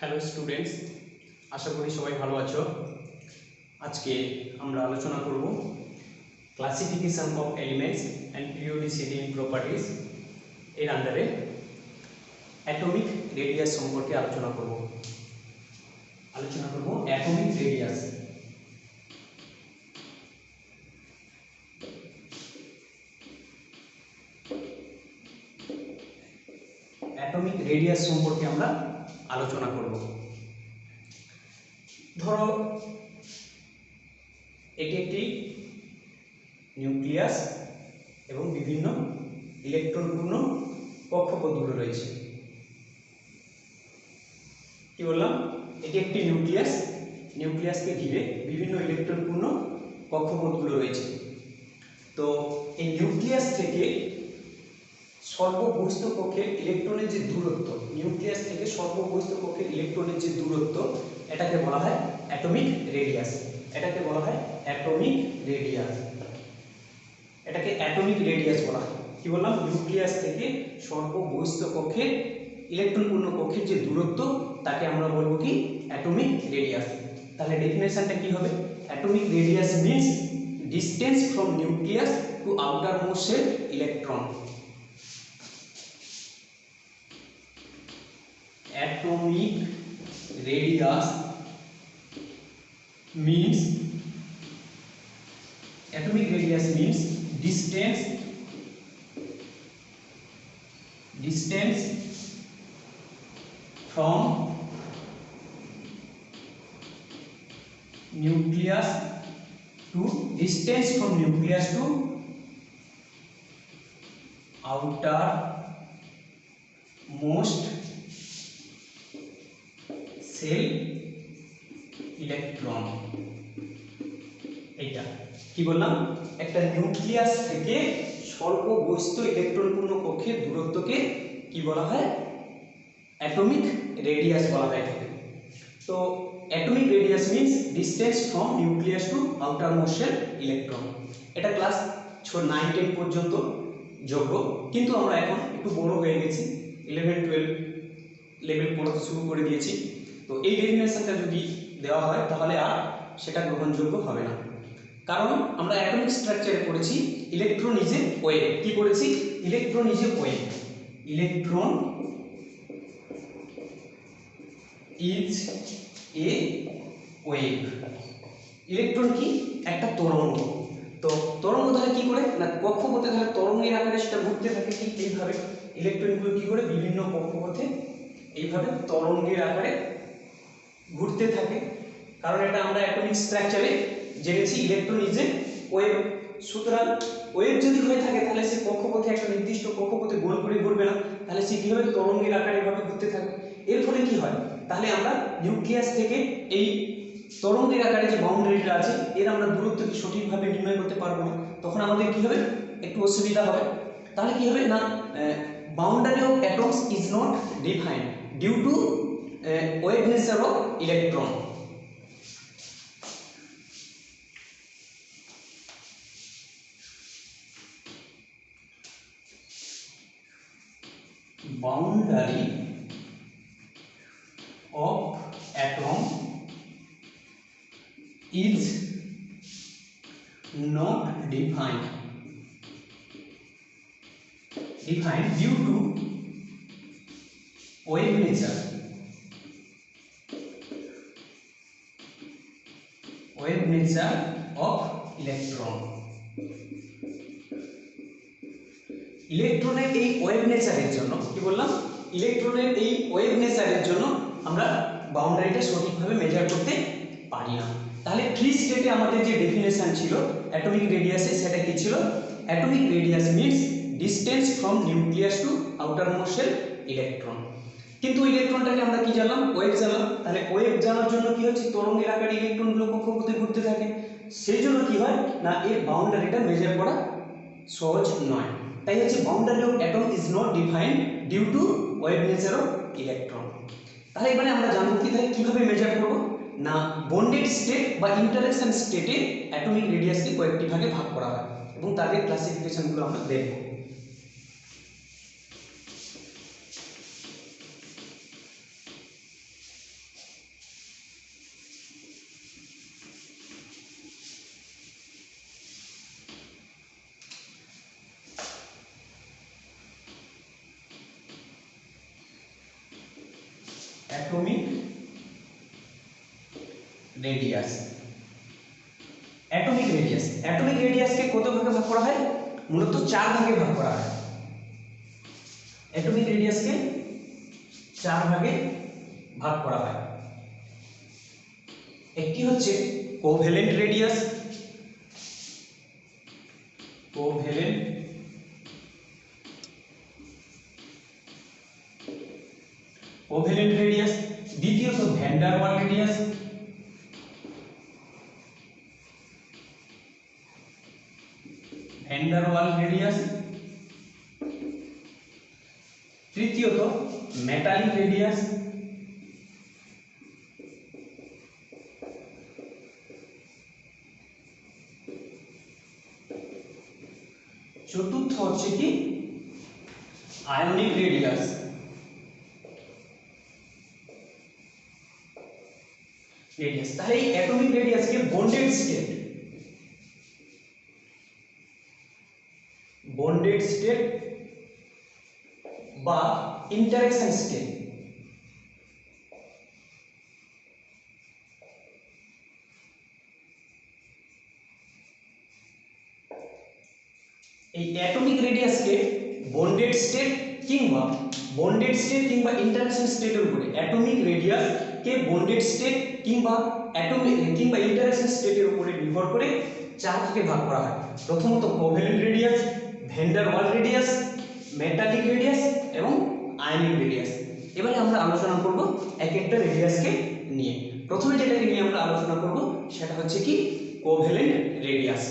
Hello students, আশা করি সবাই ভালো আছো। আজকে আমরা আলোচনা করব classification of elements and periodicity in properties এর আন্ডারে অ্যাটমিক রেডিয়াস সম্পর্কে আলোচনা করব অ্যাটমিক রেডিয়াস। অ্যাটমিক রেডিয়াস সম্পর্কে আমরা আলোচনা করব। ধরো এটি একটি নিউক্লিয়াস এবং বিভিন্ন ইলেকট্রনপূর্ণ কক্ষপথগুলো রয়েছে। কি বললাম? এটি একটি নিউক্লিয়াসকে ঘিরে বিভিন্ন ইলেকট্রনপূর্ণ কক্ষপথগুলো রয়েছে। তো এই নিউক্লিয়াস থেকে সর্ববহিস্থ কক্ষের ইলেকট্রনের যে দূরত্ব, এটাকে বলা হয় অ্যাটমিক রেডিয়াস। এটাকে অ্যাটমিক রেডিয়াস বলা হয়। কি বললাম? নিউক্লিয়াস থেকে সর্ববহিস্থ কক্ষের ইলেকট্রনপূর্ণ কক্ষের যে দূরত্ব, তাকে আমরা বলবো কি? Atomic radius. তাহলে ডেফিনেশনটা কি হবে? Atomic radius means distance from nucleus to outermost shell electron. Atomic radius means distance from nucleus to outermost shell electron. এইটা কি বললাম? একটা নিউক্লিয়াস থেকে সর্ববহিস্থ ইলেকট্রনপূর্ণ কক্ষের দূরত্বকে কি বলা হয়? অ্যাটমিক রেডিয়াস বলা হয় এটাকে। তো atomic radius means distance from nucleus to outermost shell electron. এটা ক্লাস 9-10 পর্যন্ত যোগ্য, কিন্তু আমরা এখন একটু বড় হয়ে গেছি, 11-12 লেভেল পড়াতে শুরু করে দিয়েছি। তো এই ডেফিনেশনটা যদি দেওয়া হয় তাহলে আর সেটা গ্রহণযোগ্য হবে না, কারণ আমরা অ্যাটমিক স্ট্রাকচারে পড়েছি ইলেকট্রন ইজ এ ওয়েভ। কি পড়েছি? Electron is a wave. Electron কি? একটা তরঙ্গ। তো তরঙ্গ তাহলে কি করে না, কক্ষপথে তাহলে তরঙ্গের আকারে সেটা ঘুরতে থাকে। ঠিক এইভাবে ইলেকট্রনগুলো কি করে বিভিন্ন কক্ষপথে এইভাবে তরঙ্গের আকারে ঘুরতে থাকে, কারণ এটা আমরা অ্যাটমিক স্ট্রাকচারে জেনেছি ইলেকট্রন ইজ এ ওয়েভ। সুতরাং ওয়েভ যদি হয়ে থাকে তাহলে সে কক্ষপথে একটা নির্দিষ্ট কক্ষপথে গোল করে ঘুরবে না, তাহলে সে কীভাবে তরঙ্গের আকারে এভাবে ঘুরতে থাকবে। এর ফলে কি হয়? তাহলে আমরা নিউক্লিয়াস থেকে এই তরঙ্গের আকারে যে বাউন্ডারিটা আছে এর আমরা দূরত্বকে সঠিকভাবে নির্ণয় করতে পারবো না। তখন আমাদের কি হবে? একটু অসুবিধা হবে। তাহলে কি হবে না, boundary of atoms is not defined due to wave nature of electron. Boundary of atom is not defined due to wave nature of electron. ইলেকট্রনের এই ওয়েভ নেচারের জন্য, কি বললাম? ইলেকট্রনের এই ওয়েভ নেচারের জন্য আমরা বাউন্ডারিটা সঠিকভাবে মেজার করতে পারি না। তাহলে ফ্রি স্টেটে আমাদের যে ডেফিনেশন ছিল অ্যাটমিক রেডিয়াসে, সেটা কি ছিল? Atomic radius means distance from nucleus to outermost shell electron. কিন্তু ইলেকট্রনটাকে আমরা কি জানলাম? ওয়েভ জানলাম। তাহলে ওয়েভ জানার জন্য কি হচ্ছে? তরঙ্গের আকারে ইলেকট্রনগুলো কক্ষপথে ঘুরতে থাকে। সেই জন্য কি হয় না, এর বাউন্ডারিটা মেজার করা সহজ নয়। তাই হচ্ছে boundary of atom is not defined due to wave nature of electron. তাহলে এবারে আমরা জানবো কি, তাহলে কিভাবে মেজার করব না, বন্ডেড স্টেট বা ইন্টারঅ্যাকশন স্টেটে অ্যাটমিক রেডিয়াসকে কয়েকটি ভাগে ভাগ করা হয় এবং তাদের ক্লাসিফিকেশনগুলো আমরা দেখব। Atomic radius. অ্যাটমিক রেডিয়াসকে কত ভাগে ভাগ করা হয়? মূলত 4 ভাগে ভাগ করা হয়। অ্যাটমিক রেডিয়াসকে 4 ভাগে ভাগ করা হয়। একটি হচ্ছে কোভ্যালেন্ট রেডিয়াস, কোভ্যালেন্ট রেডিয়াস। দ্বিতীয়ত ভ্যান ডার ওয়াল রেডিয়াস, তৃতীয়ত মেটালিক রেডিয়াস, চতুর্থ হচ্ছে কি আয়নিক রেডিয়াস। তাহলে এই অ্যাটমিক রেডিয়াসকে বন্ডেড স্টেট বা ইন্টারঅ্যাকশন স্টেট এই অ্যাটমিক রেডিয়াসকে বন্ডেড স্টেট কিংবা ইন্টারঅ্যাকশন স্টেটের উপরে, অ্যাটমিক রেডিয়াসকে বন্ডেড স্টেট কিংবা ইন্টারঅ্যাকশন স্টেটের উপরে নির্ভর করে 4 ভাগে ভাগ করা হয়। প্রথমত কোভ্যালেন্ট রেডিয়াস, ভ্যান ডার ওয়াল রেডিয়াস, মেটালিক রেডিয়াস এবং আয়নিক রেডিয়াস। এবারে আমরা আলোচনা করব এক একটা রেডিয়াসকে নিয়ে। প্রথমে যেটাকে নিয়ে আমরা আলোচনা করব সেটা হচ্ছে কি কোভ্যালেন্ট রেডিয়াস।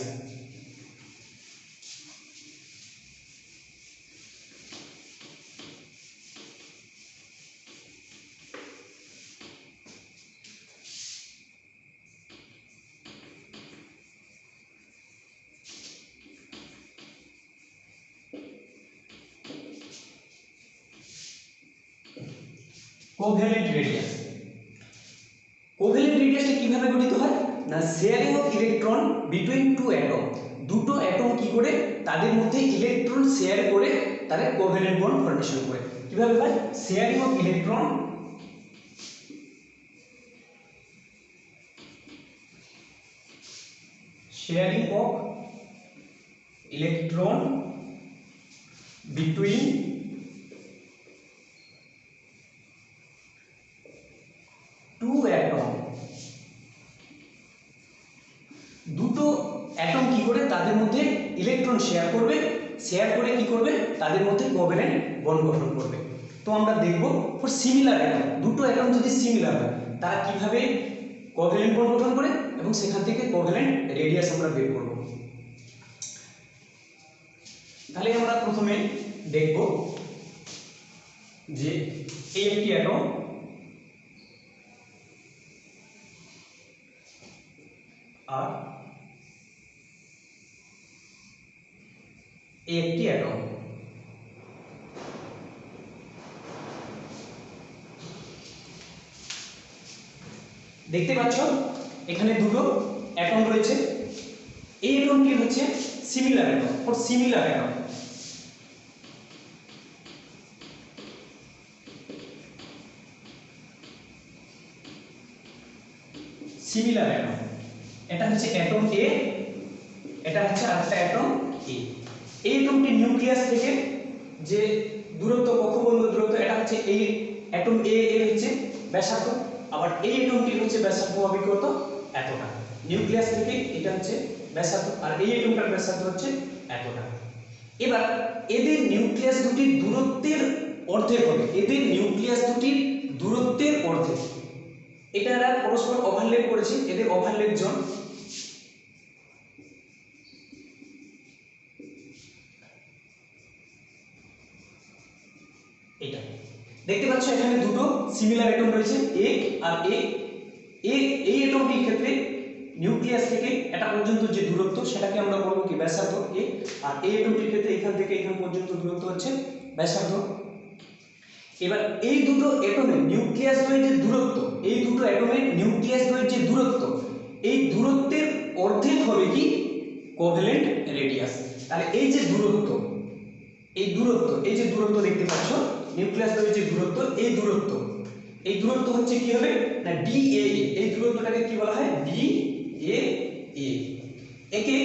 কোভ্যালেন্ট রেডিয়াসটা কিভাবে গঠিত হয়? না, sharing of electron between two atom. দুটো অ্যাটম কি করে তাদের মধ্যে ইলেকট্রন শেয়ার করে তাদের কোভ্যালেন্ট বন্ড ফর্মেশন করে। কিভাবে হয়? Sharing of electron between two atom। দুটো অ্যাটম কি করে তাদের মধ্যে ইলেকট্রন শেয়ার করে কি করবে তাদের মধ্যে কোভ্যালেন্ট বন্ড গঠন করবে। তো আমরা দেখব ফর সিমিলার অ্যাটম, দুটো অ্যাটম যদি সিমিলার হয় তারা কিভাবে কোভ্যালেন্ট বন্ড গঠন করে এবং সেখান থেকে কোভ্যালেন্ট রেডিয়াস আমরা বের করব। তাহলে আমরা প্রথমে দেখব যে এই একটি অ্যাটম আর এই একটি অ্যাটম। দেখতে পাচ্ছ এখানে দুটো অ্যাটম রয়েছে। এই অ্যাটমটি হচ্ছে similar atom, for similar atom. Similar atom, এটা হচ্ছে অ্যাটম এ, এটা হচ্ছে আরেকটা অ্যাটম এ। এই অ্যাটমটি নিউক্লিয়াস থেকে যে দূরত্ব, কক্ষপথ দূরত্ব, এটা হচ্ছে এই অ্যাটম এ এর হচ্ছে ব্যাসার্ধ, আবার এই অ্যাটমটির হচ্ছে ব্যাসার্ধ হবে কত? এতটা। নিউক্লিয়াস থেকে এটা হচ্ছে ব্যাসার্ধ আর এই অ্যাটমটার ব্যাসার্ধ হচ্ছে এতটা। এবার এদের নিউক্লিয়াস দুটির দূরত্বের অর্ধেক হবে, এদের নিউক্লিয়াস দুটির দূরত্বের অর্ধেক। এটারা পরস্পর ওভারল্যাপ করেছে, এদের ওভারল্যাপ জোন। এটা দেখতে পাচ্ছ এখানে দুটো সিমিলার অ্যাটম রয়েছে এ আর এ। এই অ্যাটমটির ক্ষেত্রে নিউক্লিয়াস থেকে এটা পর্যন্ত যে দূরত্ব সেটাকে আমরা বলবো কি ব্যাসার্ধ এ, আর এই অ্যাটমটির ক্ষেত্রে এখান থেকে এখান পর্যন্ত দূরত্ব হচ্ছে ব্যাসার্ধ। এবার এই দুটো অ্যাটমের নিউক্লিয়াস দ্বয়ের যে দূরত্ব, এই দুটো অ্যাটমের নিউক্লিয়াস দ্বয়ের যে দূরত্ব, এই দূরত্বের অর্ধেক হবে কি কোভ্যালেন্ট রেডিয়াস। তাহলে এই যে দূরত্ব, এই যে দূরত্ব দেখতে পাচ্ছ নিউক্লিয়াস দ্বয়ের যে দূরত্ব, এই দূরত্ব এই দূরত্ব হচ্ছে কি হবে না DAA, এই দূরত্বটাকে কি বলা হয় DAA, একে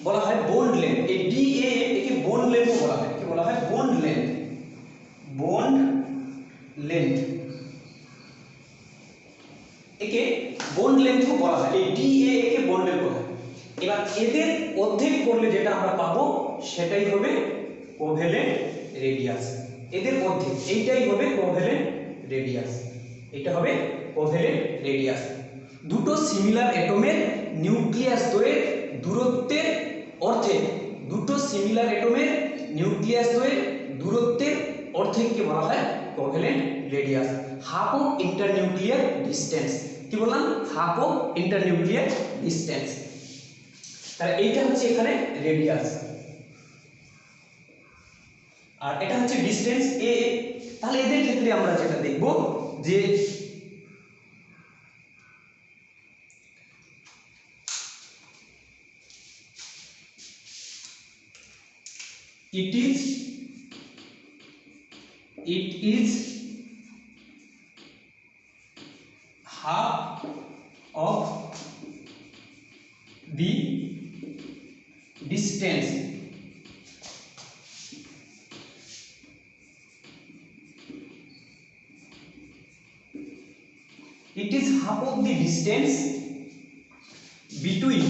বলা হয় বন্ড লেন্থ। এই DAA একে বন্ড লেন্থ বলা হয়, কি বলা হয় বন্ড লেন্থ, বন্ড লেন্থ, একে বন্ড লেন্থও বলা হয়। এই DAA কে বন্ড লেন্থ বলা হয়। এবার এদের অর্ধেক করলে যেটা আমরা পাবো সেটাই হবে কোভ্যালেন্ট রেডিয়াস। এদের অর্ধেক এইটাই হবে কোভ্যালেন্ট রেডিয়াস, এটা হবে কোভ্যালেন্ট রেডিয়াস। দুটো সিমিলার অ্যাটমের নিউক্লিয়াস দ্বয়ের দূরত্বের অর্ধেক, দুটো সিমিলার অ্যাটমের নিউক্লিয়াস দ্বয়ের দূরত্বের অর্ধেককে বলা হয় covalent radius, half of internuclear distance. কি বললাম হাফ অফ ইন্টারনিউক্লিয়ার ডিসটেন্স। তাহলে এইটা হচ্ছে এখানে রেডিয়াস আর এটা হচ্ছে ডিসটেন্স এ। তাহলে এদের ক্ষেত্রে আমরা যেটা দেখব যে it is half of the distance it is half of the distance between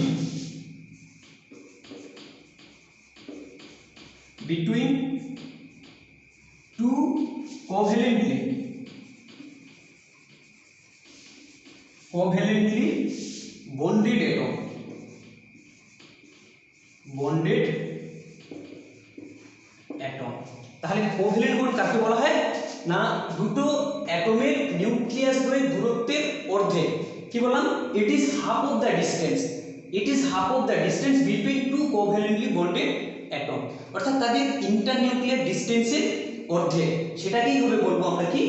two covalently bonded atom, bonded atom। তাহলে কোভ্যালেন্ট বন্ড কাকে বলা হয় না দুটো অ্যাটমের নিউক্লিয়াস দ্বয়ের দূরত্বের অর্ধেক। কি বললাম it is half of the distance, it is half of the distance between two covalently bonded atom, অর্থাৎ তাদের ইন্টারনিউক্লিয়ার ডিসটেন্সের অর্ধেক। সেটাকেই হবে বলবো আমরা কি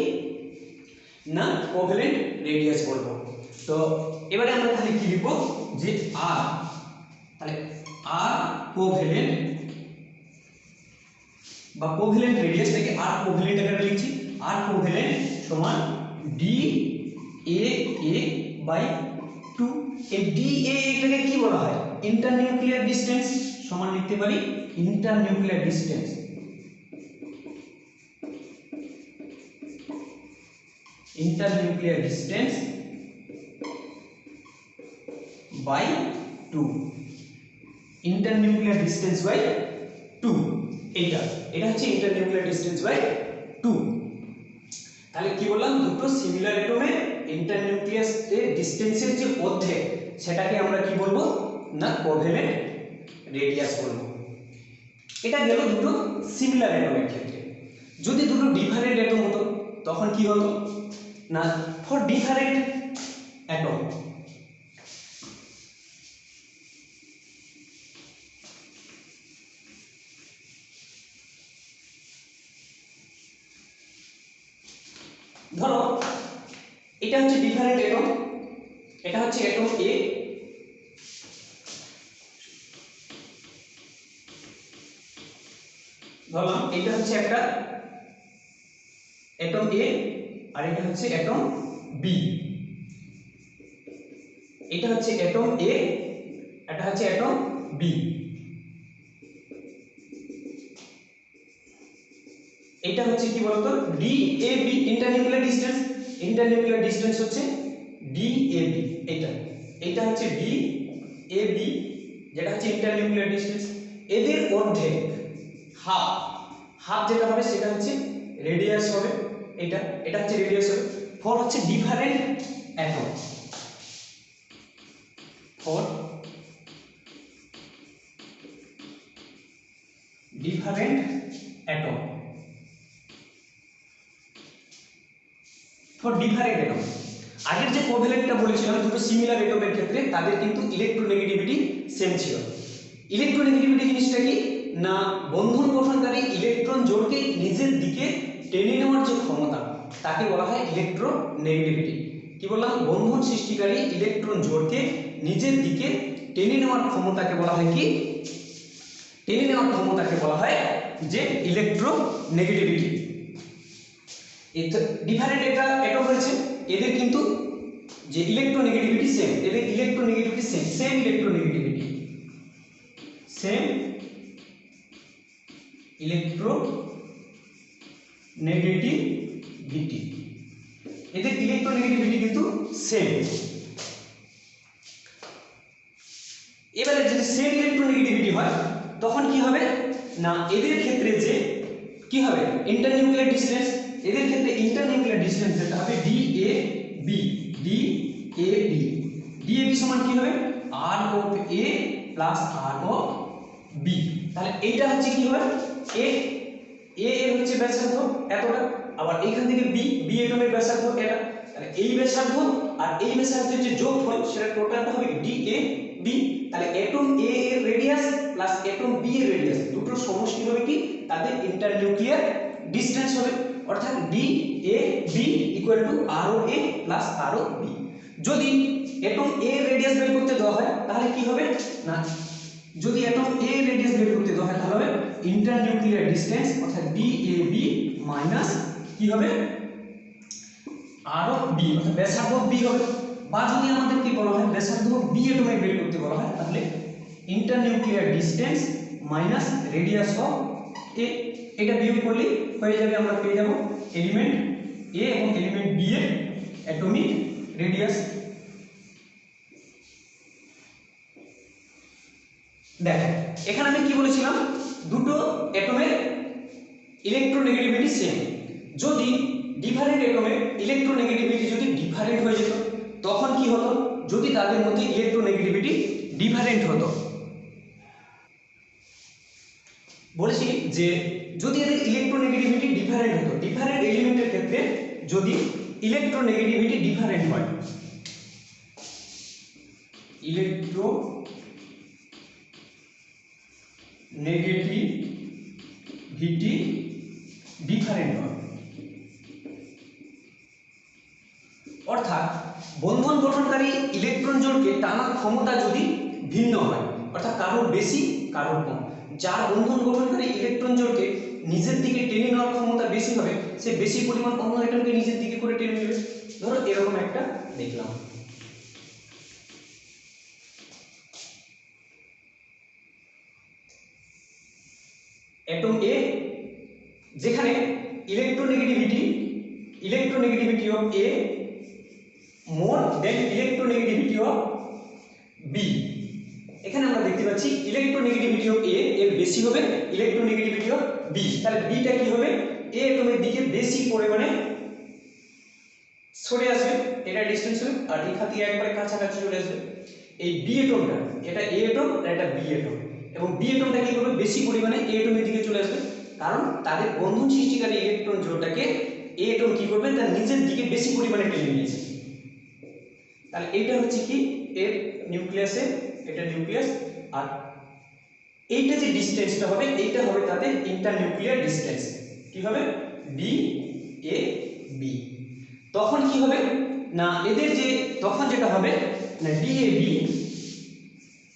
না কোভ্যালেন্ট রেডিয়াস বলবো। তো এবারে আমরা তাহলে কি লিখব যে আর, তাহলে আর কোভ্যালেন্ট বা কোভ্যালেন্ট রেডিয়াস থেকে আর কোভ্যালেন্ট আকারে লিখছি, আর কোভ্যালেন্ট সমান DAA/2। এই DAA এটাকে কি বলা হয় ইন্টারনিউক্লিয়ার ডিসটেন্স, সমান লিখতে পারি internuclear distance, internuclear distance by 2, internuclear distance by 2। এটা হচ্ছে ইন্টারনিউক্লিয়ার ডিসটেন্স বাই 2। তাহলে কি বললাম দুটো সিমিলার অ্যাটমের ইন্টারনিউক্লিয়াস এর ডিসটেন্সের যে অর্ধেক সেটাকে আমরা কি বলবো না কোভ্যালেন্ট রেডিয়াস বলবো। এটা গেল দুটো সিমিলার অ্যাটমের ক্ষেত্রে। যদি দুটো ডিফারেন্ট অ্যাটম হতো তখন কি হতো না ফর ডিফারেন্ট অ্যাটম ধরো এটা হচ্ছে ডিফারেন্ট অ্যাটম, এটা হচ্ছে অ্যাটম এ, ধরলাম এটা হচ্ছে একটা অ্যাটম এ আর এটা হচ্ছে অ্যাটম বি, এটা হচ্ছে অ্যাটম এ, এটা হচ্ছে অ্যাটম বি। এটা হচ্ছে কি বলতো DAB ইন্টারনিউক্লিয়ার ডিসটেন্স, ইন্টারনিউক্লিয়ার ডিসটেন্স হচ্ছে DAB। এটা হচ্ছে DAB যেটা হচ্ছে ইন্টারনিউক্লিয়ার ডিসটেন্স। এদের অর্ধেক হাফ, হাফ যেটা হবে সেটা হচ্ছে রেডিয়াস হবে, এটা হচ্ছে রেডিয়াস হবে ফর হচ্ছে different atom, for different atom, for different atom. আগের যে কোভ্যালেন্টটা বলেছিলাম দুটো সিমিলার অ্যাটমের ক্ষেত্রে তাদের কিন্তু ইলেকট্রোনেগেটিভিটি সেম ছিল। ইলেকট্রোনেগেটিভিটি জিনিসটা কি না বন্ধন গঠনকারী ইলেকট্রন জোড়কে নিজের দিকে টেনে নেওয়ার যে ক্ষমতা তাকে বলা হয় ইলেকট্রোনেগেটিভিটি। কি বললাম বন্ধন সৃষ্টিকারী ইলেকট্রন জোড়কে নিজের দিকে টেনে নেওয়ার ক্ষমতাকে বলা হয় কি টেনে নেওয়ার ক্ষমতাকে বলা হয় যে ইলেকট্রোনেগেটিভিটি। ডিফারেন্ট এটা অ্যাটম রয়েছে এদের কিন্তু যে ইলেকট্রোনেগেটিভিটি সেম, এদের electronegativity same electronegativity, same electronegativity, এদের ইলেকট্রোনেগেটিভিটি কিন্তু সেম। এবারে যদি সেম ইলেকট্রোনেগেটিভিটি হয় তখন কি হবে না এদের ক্ষেত্রে যে কি হবে ইন্টারনিউক্লিয়ার ডিসটেন্স, এদের ক্ষেত্রে ইন্টারনিউক্লিয়ার ডিসটেন্স যেটা হবে DAB, DAB সমান কি হবে R of A plus R of B। তাহলে এইটা হচ্ছে কি হবে A এর হচ্ছে ব্যাসার্ধ এতটা, আবার এইখান থেকে B এটমের ব্যাসার্ধ এটা, তাহলে এই ব্যাসার্ধ আর এই ব্যাসার্ধের যে যোগফল সেটা টোটালটা হবে DAB। তাহলে অ্যাটম A এর রেডিয়াস প্লাস অ্যাটম B এর রেডিয়াস দুটোর সমষ্টি হবে কি তাদের ইন্টারনিউক্লিয়ার ডিসটেন্স হবে, অর্থাৎ DAB equal to ROA plus ROB। যদি অ্যাটম A এর রেডিয়াস বের করতে দেওয়া হয় তাহলে কি হবে না যদি অ্যাটম A এর রেডিয়াস বের করতে দেওয়া হয় তাহলে হবে ইন্টারনিউক্লিয়ার ডিসটেন্স অর্থাৎ DAB মাইনাস কি হবে ROB অর্থাৎ ব্যাসার্ধ B হবে। বা যদি আমাদের কি বলা হয় ব্যাসার্ধ B এটমে বের করতে বলা হয় তাহলে internuclear distance minus radius of A, এটা বিয়োগ করলে হয়ে যাবে, আমরা পেয়ে যাব এলিমেন্ট A এবং এলিমেন্ট B এর অ্যাটমিক রেডিয়াস। দেখো এখানে আমি কি বলেছিলাম দুটো অ্যাটমের ইলেকট্রোনেগেটিভিটি সেম, যদি ডিফারেন্ট অ্যাটমের ইলেকট্রোনেগেটিভিটি যদি ডিফারেন্ট হয়ে যেত তখন কি হতো যদি তাদের মধ্যে ইলেকট্রোনেগেটিভিটি ডিফারেন্ট হতো, বলেছি যে যদি এদের ইলেকট্রোনেগেটিভিটি ডিফারেন্ট হতো, ডিফারেন্ট এলিমেন্টের ক্ষেত্রে যদি ইলেকট্রোনেগেটিভিটি ডিফারেন্ট হয়, ইলেকট্রোনেগেটিভিটি ডিফারেন্ট হয় অর্থাৎ বন্ধন গঠনকারী ইলেকট্রন জোড়কে টানার ক্ষমতা যদি ভিন্ন হয়, অর্থাৎ কারোর বেশি কারোর কম, যার বন্ধন গঠনকারী ইলেকট্রন জোড়কে নিজের দিকে টেনে নেওয়ার ক্ষমতা বেশি হবে সে বেশি পরিমাণ অন্য অ্যাটমকে নিজের দিকে করে টেনে নেবে। ধরো এরকম একটা দেখলাম, অ্যাটম A যেখানে electronegativity of A more than electronegativity of B, এখানে আমরা দেখতে পাচ্ছি ইলেকট্রোনেগেটিভিটি অফ A এর বেশি হবে ইলেকট্রোনেগেটিভিটি অফ B, তাহলে B টা কি হবে A অ্যাটমের দিকে বেশি পরিমাণে সরে আসবে, এটা ডিসটেন্স হবে, আর এখান থেকে একবারে কাছাকাছি চলে আসবে। এই B অ্যাটমটা এটা A অ্যাটম আর এটা B অ্যাটম, এবং B অ্যাটমটা কি করবে বেশি পরিমাণে A অ্যাটমের দিকে চলে আসবে, কারণ তাদের বন্ধন সৃষ্টিকারী ইলেকট্রন জোড়টাকে A অ্যাটম কি করবে তার নিজের দিকে বেশি পরিমাণে টেনে নিয়েছে। তাহলে এইটা হচ্ছে কি এর নিউক্লিয়াসে, এটা নিউক্লিয়াস, আর এইটা যে ডিসটেন্সটা হবে এইটা হবে তাদের ইন্টারনিউক্লিয়ার ডিসটেন্স, কি হবে DAB। তখন কি হবে না এদের যে তখন যেটা হবে না DAB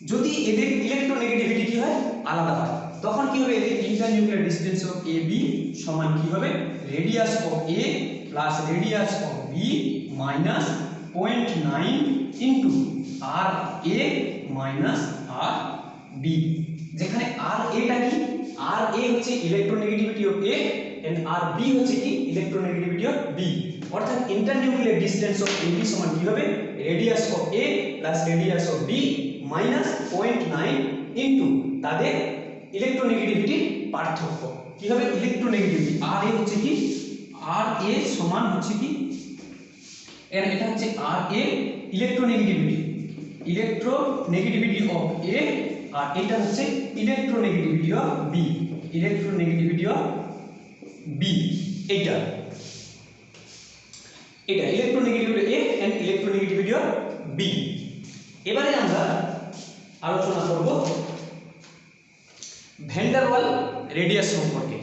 যদি এদের ইলেকট্রোনেগেটিভিটি কি হয় আলাদা হয় তখন কি হবে এদের ইন্টারনিউক্লিয়ার ডিসটেন্স অফ AB সমান কি হবে radius of A plus radius of B minus 0.9 into RA minus RB, যেখানে RA টা কি RA হচ্ছে electronegativity of A and RB হচ্ছে কি ইলেকট্রোনেগেটিভিটি অফ B, অর্থাৎ ইন্টারনিউক্লিয়ার ডিসটেন্স অফ AB সমান কি হবে radius of A plus radius of B minus 0.9 into তাদের ইলেকট্রোনেগেটিভিটি পার্থক্য, কি হবে ইলেকট্রোনেগেটিভিটি RA হচ্ছে কি RA সমান হচ্ছে কি এটা হচ্ছে RA ইলেকট্রোনেগেটিভিটি অফ A, আর এটা হচ্ছে electronegativity of B, electronegativity of B, এটা electronegativity A and electronegativity of B। এবারে আমরা আলোচনা করব ভ্যান ডার ওয়াল রেডিয়াস সম্পর্কে।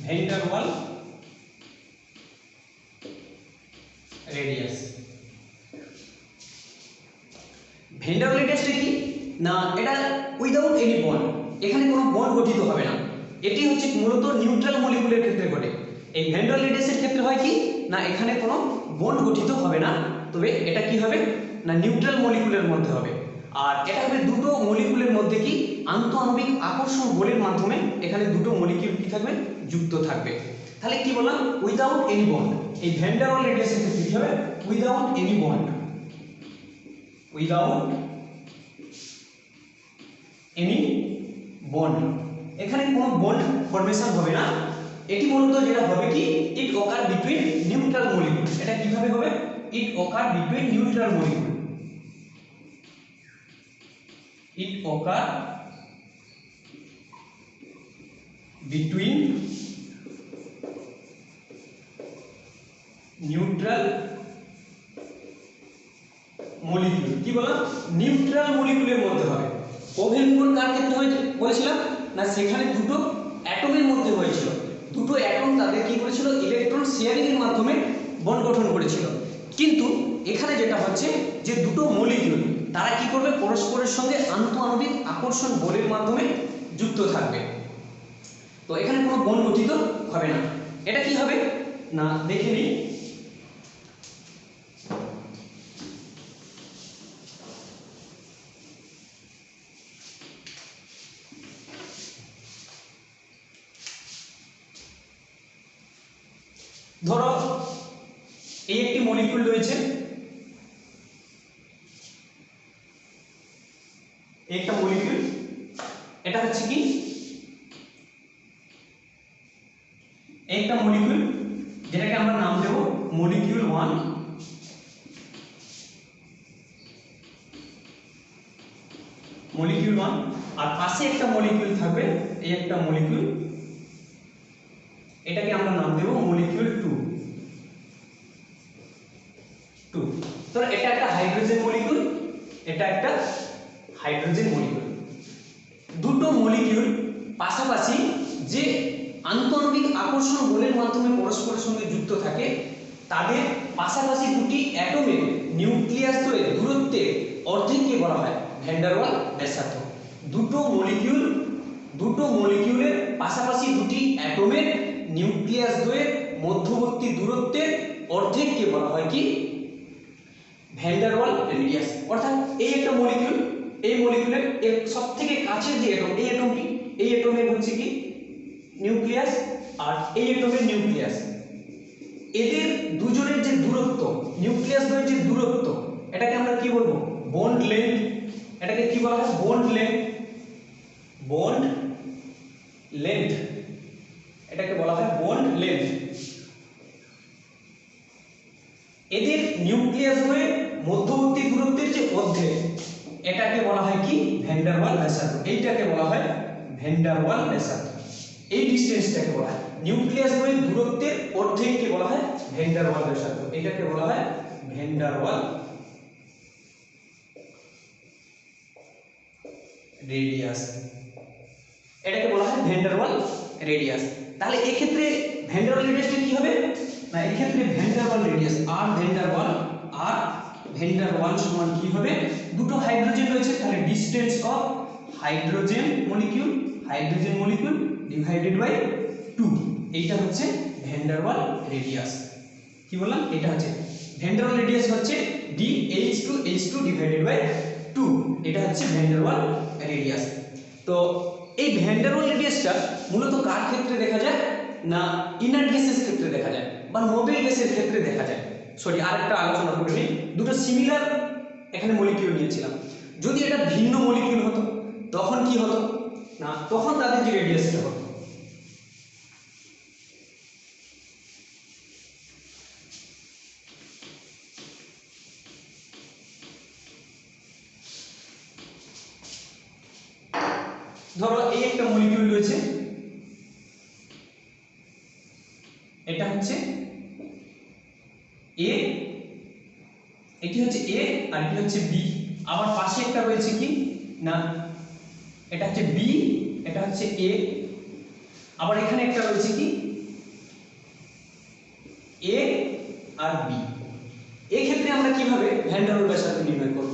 ভ্যান ডার ওয়াল রেডিয়াস। ভ্যান ডার ওয়াল রেডিয়াসটা কি না, এটা উইদাউট এনি বন্ড, এখানে কোনো বন্ড গঠিত হবে না। এটি হচ্ছে মূলত নিউট্রাল মলিকুলের ক্ষেত্রে ঘটে। এই ভ্যান ডার ওয়াল রেডিয়াসের ক্ষেত্রে হয় কি না, এখানে কোনো বন্ড গঠিত হবে না, তবে এটা কি হবে না নিউট্রাল মলিকুলের মধ্যে হবে। আর এটা হবে দুটো মলিকুলের মধ্যে কি আন্তঃআণবিক আকর্ষণ বলের মাধ্যমে এখানে দুটো মলিকিউল কি থাকবে যুক্ত থাকবে। তাহলে কি বললাম উইদাউট এনি বন্ড। এই ভ্যান ডার ওয়াল রেডিয়াসের ক্ষেত্রে কি হবে without any bond, without any bond, এখানে কোনো বন্ড ফরমেশন হবে না। এটি মূলত যেটা হবে কি ইট অকার বিটুইন নিউট্রাল মলিকুল। এটা কিভাবে হবে ইট অকার বিটুইন নিউট্রাল মলিকুল, ইট অকার বিটুইন নিউট্রাল মলিকুল। কি বললাম নিউট্রাল মলিকুলের মধ্যে হবে। কোভ্যালেন্ট বন্ড কার ক্ষেত্রে হয়েছে বলেছিলাম না, সেখানে দুটো অ্যাটমের মধ্যে হয়েছিল। দুটো অ্যাটম তাদের কি করেছিল ইলেকট্রন শেয়ারিং এর মাধ্যমে বন্ড গঠন করেছিল। কিন্তু এখানে যেটা হচ্ছে যে দুটো মলিকিউল তারা কি করবে পরস্পরের সঙ্গে আন্তঃআণবিক আকর্ষণ বলের মাধ্যমে যুক্ত থাকবে। তো এখানে কোনো বন্ড গঠিত হবে না। এটা কি হবে না দেখে নিই। ধরো এই একটি মলিকিউল রয়েছে, একটা মলিকিউল, এটা হচ্ছে কি একটা মলিকিউল যেটাকে আমরা নাম দেব মলিকিউল 1, মলিকিউল 1। আর পাশে একটা মলিকিউল থাকবে, এই একটা মলিকিউল, এটাকে আমরা নাম দেব মলিকিউল 2। তো এটা একটা হাইড্রোজেন মলিকিউল, এটা একটা হাইড্রোজেন মলিকিউল। দুটো মলিকিউল পাশাপাশি যে আন্তঃআণবিক আকর্ষণ বলের মাধ্যমে পরস্পরের সঙ্গে যুক্ত থাকে, তাদের পাশাপাশি দুটি অ্যাটমের নিউক্লিয়াস দ্বয়ের দূরত্বের অর্ধেককে বলা হয় ভ্যান ডার ওয়াল ব্যাসার্ধ। দুটো মলিকিউলের পাশাপাশি দুটি অ্যাটমের নিউক্লিয়াস দ্বয়ের মধ্যবর্তী দূরত্বের অর্ধেককে বলা হয় কি ভ্যান ডার ওয়াল রেডিয়াস। অর্থাৎ এই একটা মলিকিউল, এই মলিকিউলের সবথেকে কাছের যে অ্যাটম, এই অ্যাটমটি, এই অ্যাটমের হচ্ছে কি নিউক্লিয়াস আর এই অ্যাটমের নিউক্লিয়াস, এদের দুজনের যে দূরত্ব, নিউক্লিয়াস দ্বয়ের যে দূরত্ব, এটাকে আমরা কি বলবো বন্ড লেন্থ। এটাকে কি বলা হয় বন্ড লেন্থ, বন্ড লেন্থ, এটাকে বলা হয় বন্ড লেন্থ। এদের নিউক্লিয়াস দ্বয়ের মধ্যবর্তী দূরত্বের যে অর্ধেক, এটাকে বলা হয় কি ভ্যান ডার ওয়াল ব্যাসার্ধ। এইটাকে বলা হয় ভ্যান ডার ওয়াল ব্যাসার্ধ। এই ডিসটেন্সটাকে বলা হয় নিউক্লিয়াস দ্বয়ের দূরত্বের অর্ধেককে বলা হয় ভ্যান ডার ওয়াল ব্যাসার্ধ। এটাকে বলা হয় ভ্যান ডার ওয়াল রেডিয়াস, এটাকে বলা হয় ভ্যান ডার ওয়াল রেডিয়াস। তাহলে এই ক্ষেত্রে ভ্যান ডার ওয়াল রেডিয়াসটা কি হবে না, এই ক্ষেত্রে ভ্যান ডার ওয়াল রেডিয়াস আর ভ্যান ডার ওয়াল সমান কি হবে, দুটো হাইড্রোজেন রয়েছে, তাহলে distance of hydrogen molecule divided by 2, এইটা হচ্ছে ভ্যান ডার ওয়াল রেডিয়াস। কি বললাম এটা হচ্ছে ভ্যান ডার ওয়াল রেডিয়াস হচ্ছে DH2H2 ডিভাইডেড বাই 2, এটা হচ্ছে ভ্যান ডার ওয়াল রেডিয়াস। তো এই ভ্যান ডার ওয়াল রেডিয়াসটা মূলত কার ক্ষেত্রে দেখা যায় না ইনার্ট গ্যাসের ক্ষেত্রে দেখা যায় বা নোবেল গ্যাসের ক্ষেত্রে দেখা যায়। সরি আরেকটা আলোচনা করে নিই, দুটো সিমিলার এখানে মলিকিউল নিয়েছিলাম, যদি এটা ভিন্ন মলিকিউল হতো তখন কি হতো না, তখন তাদের যে রেডিয়াসটা হতো ধরো এই একটা মলিকিউল রয়েছে, এটা হচ্ছে এ, এটি হচ্ছে এ আর এটি হচ্ছে বি। আবার পাশে একটা রয়েছে কি না, এটা হচ্ছে বি, এটা হচ্ছে এ। আবার এখানে একটা রয়েছে কি আর বি। এই ক্ষেত্রে আমরা কিভাবে ভ্যান ডার ওয়াল ব্যাসার্ধ নির্ণয় করব?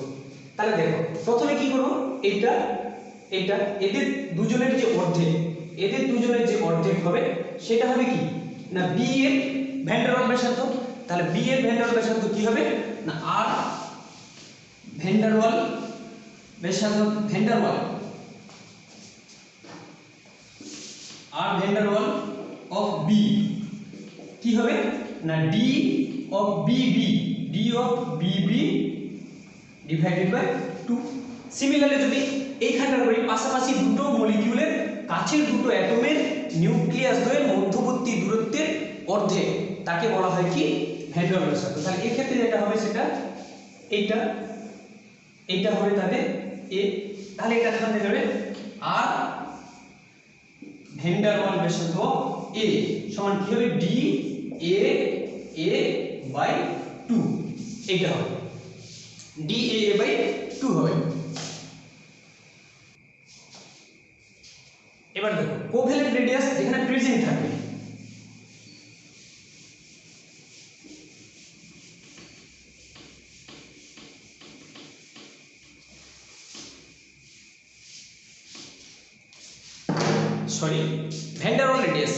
তাহলে দেখো প্রথমে কি করব, এইটা এটা এদের দুজনের যে অর্ধেক হবে সেটা হবে কি না বি এর ভ্যান ডার ওয়াল ব্যাসার্ধ। তাহলে বি এর ভ্যান ডার ওয়াল ব্যাসার্ধ কি হবে না আর ভ্যান ডার ওয়াল ব্যাসার্ধ van der Waal of B কি হবে না D of BB divided by 2। Similarly যদি এইখানটা করি পাশাপাশি দুটো মলিকিউলের কাছের দুটো অ্যাটমের নিউক্লিয়াস দ্বয়ের মধ্যবর্তী দূরত্বের অর্ধেক তাকে বলা হয় কি ভ্যান ডার ওয়াল ব্যাসার্ধ। তাহলে এই ক্ষেত্রে যেটা হবে সেটা এইটা হবে তাদের এ। তাহলে এটা এখানে যাবে আর ভ্যান ডার ওয়াল ব্যাসার্ধ এ সমান কি হবে ডি এ বাই 2। এইটা হবে ডি এ বাই 2 হবে। এবার দেখো কোভ্যালেন্ট রেডিয়াস যেখানে প্রেজেন্ট থাকে ভ্যান ডার ওয়াল রেডিয়াস,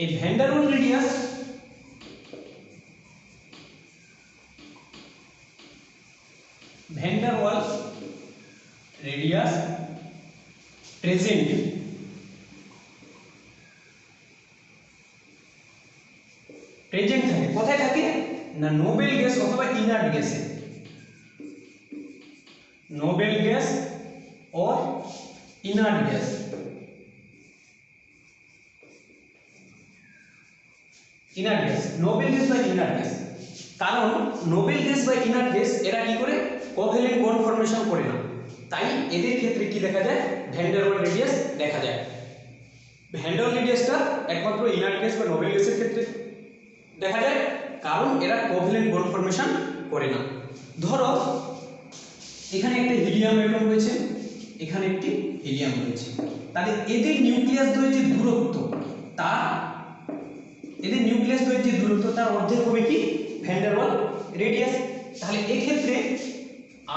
এই ভ্যান ডার ওয়াল রেডিয়াস প্রেজেন্ট থাকে কোথায় থাকে না নোবেল গ্যাস অথবা ইনার্ট গ্যাসে, Nobel gas or inert gas. Nobel gas বা ইনার্ট গ্যাস, কারণ নোবেল গ্যাস বা ইনার্ট গ্যাস এরা কি করে কোভ্যালেন্ট বন্ড ফর্মেশন করে না, তাই এদের ক্ষেত্রে কি দেখা যায় ভ্যান ডার ওয়াল রেডিয়াস দেখা যায়। ভ্যান ডার ওয়াল রেডিয়াসটা একমাত্র ইনার্ট গ্যাস বা নোবেল গ্যাসের ক্ষেত্রে দেখা যায়, কারণ এরা কোভ্যালেন্ট বন্ড ফর্মেশন করে না। ধরো এখানে একটা হিলিয়াম অ্যাটম রয়েছে, এখানে একটি হিলিয়াম রয়েছে, তাহলে এদের নিউক্লিয়াস দ্বয়ের যে দূরত্ব তার অর্ধেক হবে কি ভ্যান ডার ওয়াল রেডিয়াস। তাহলে এই ক্ষেত্রে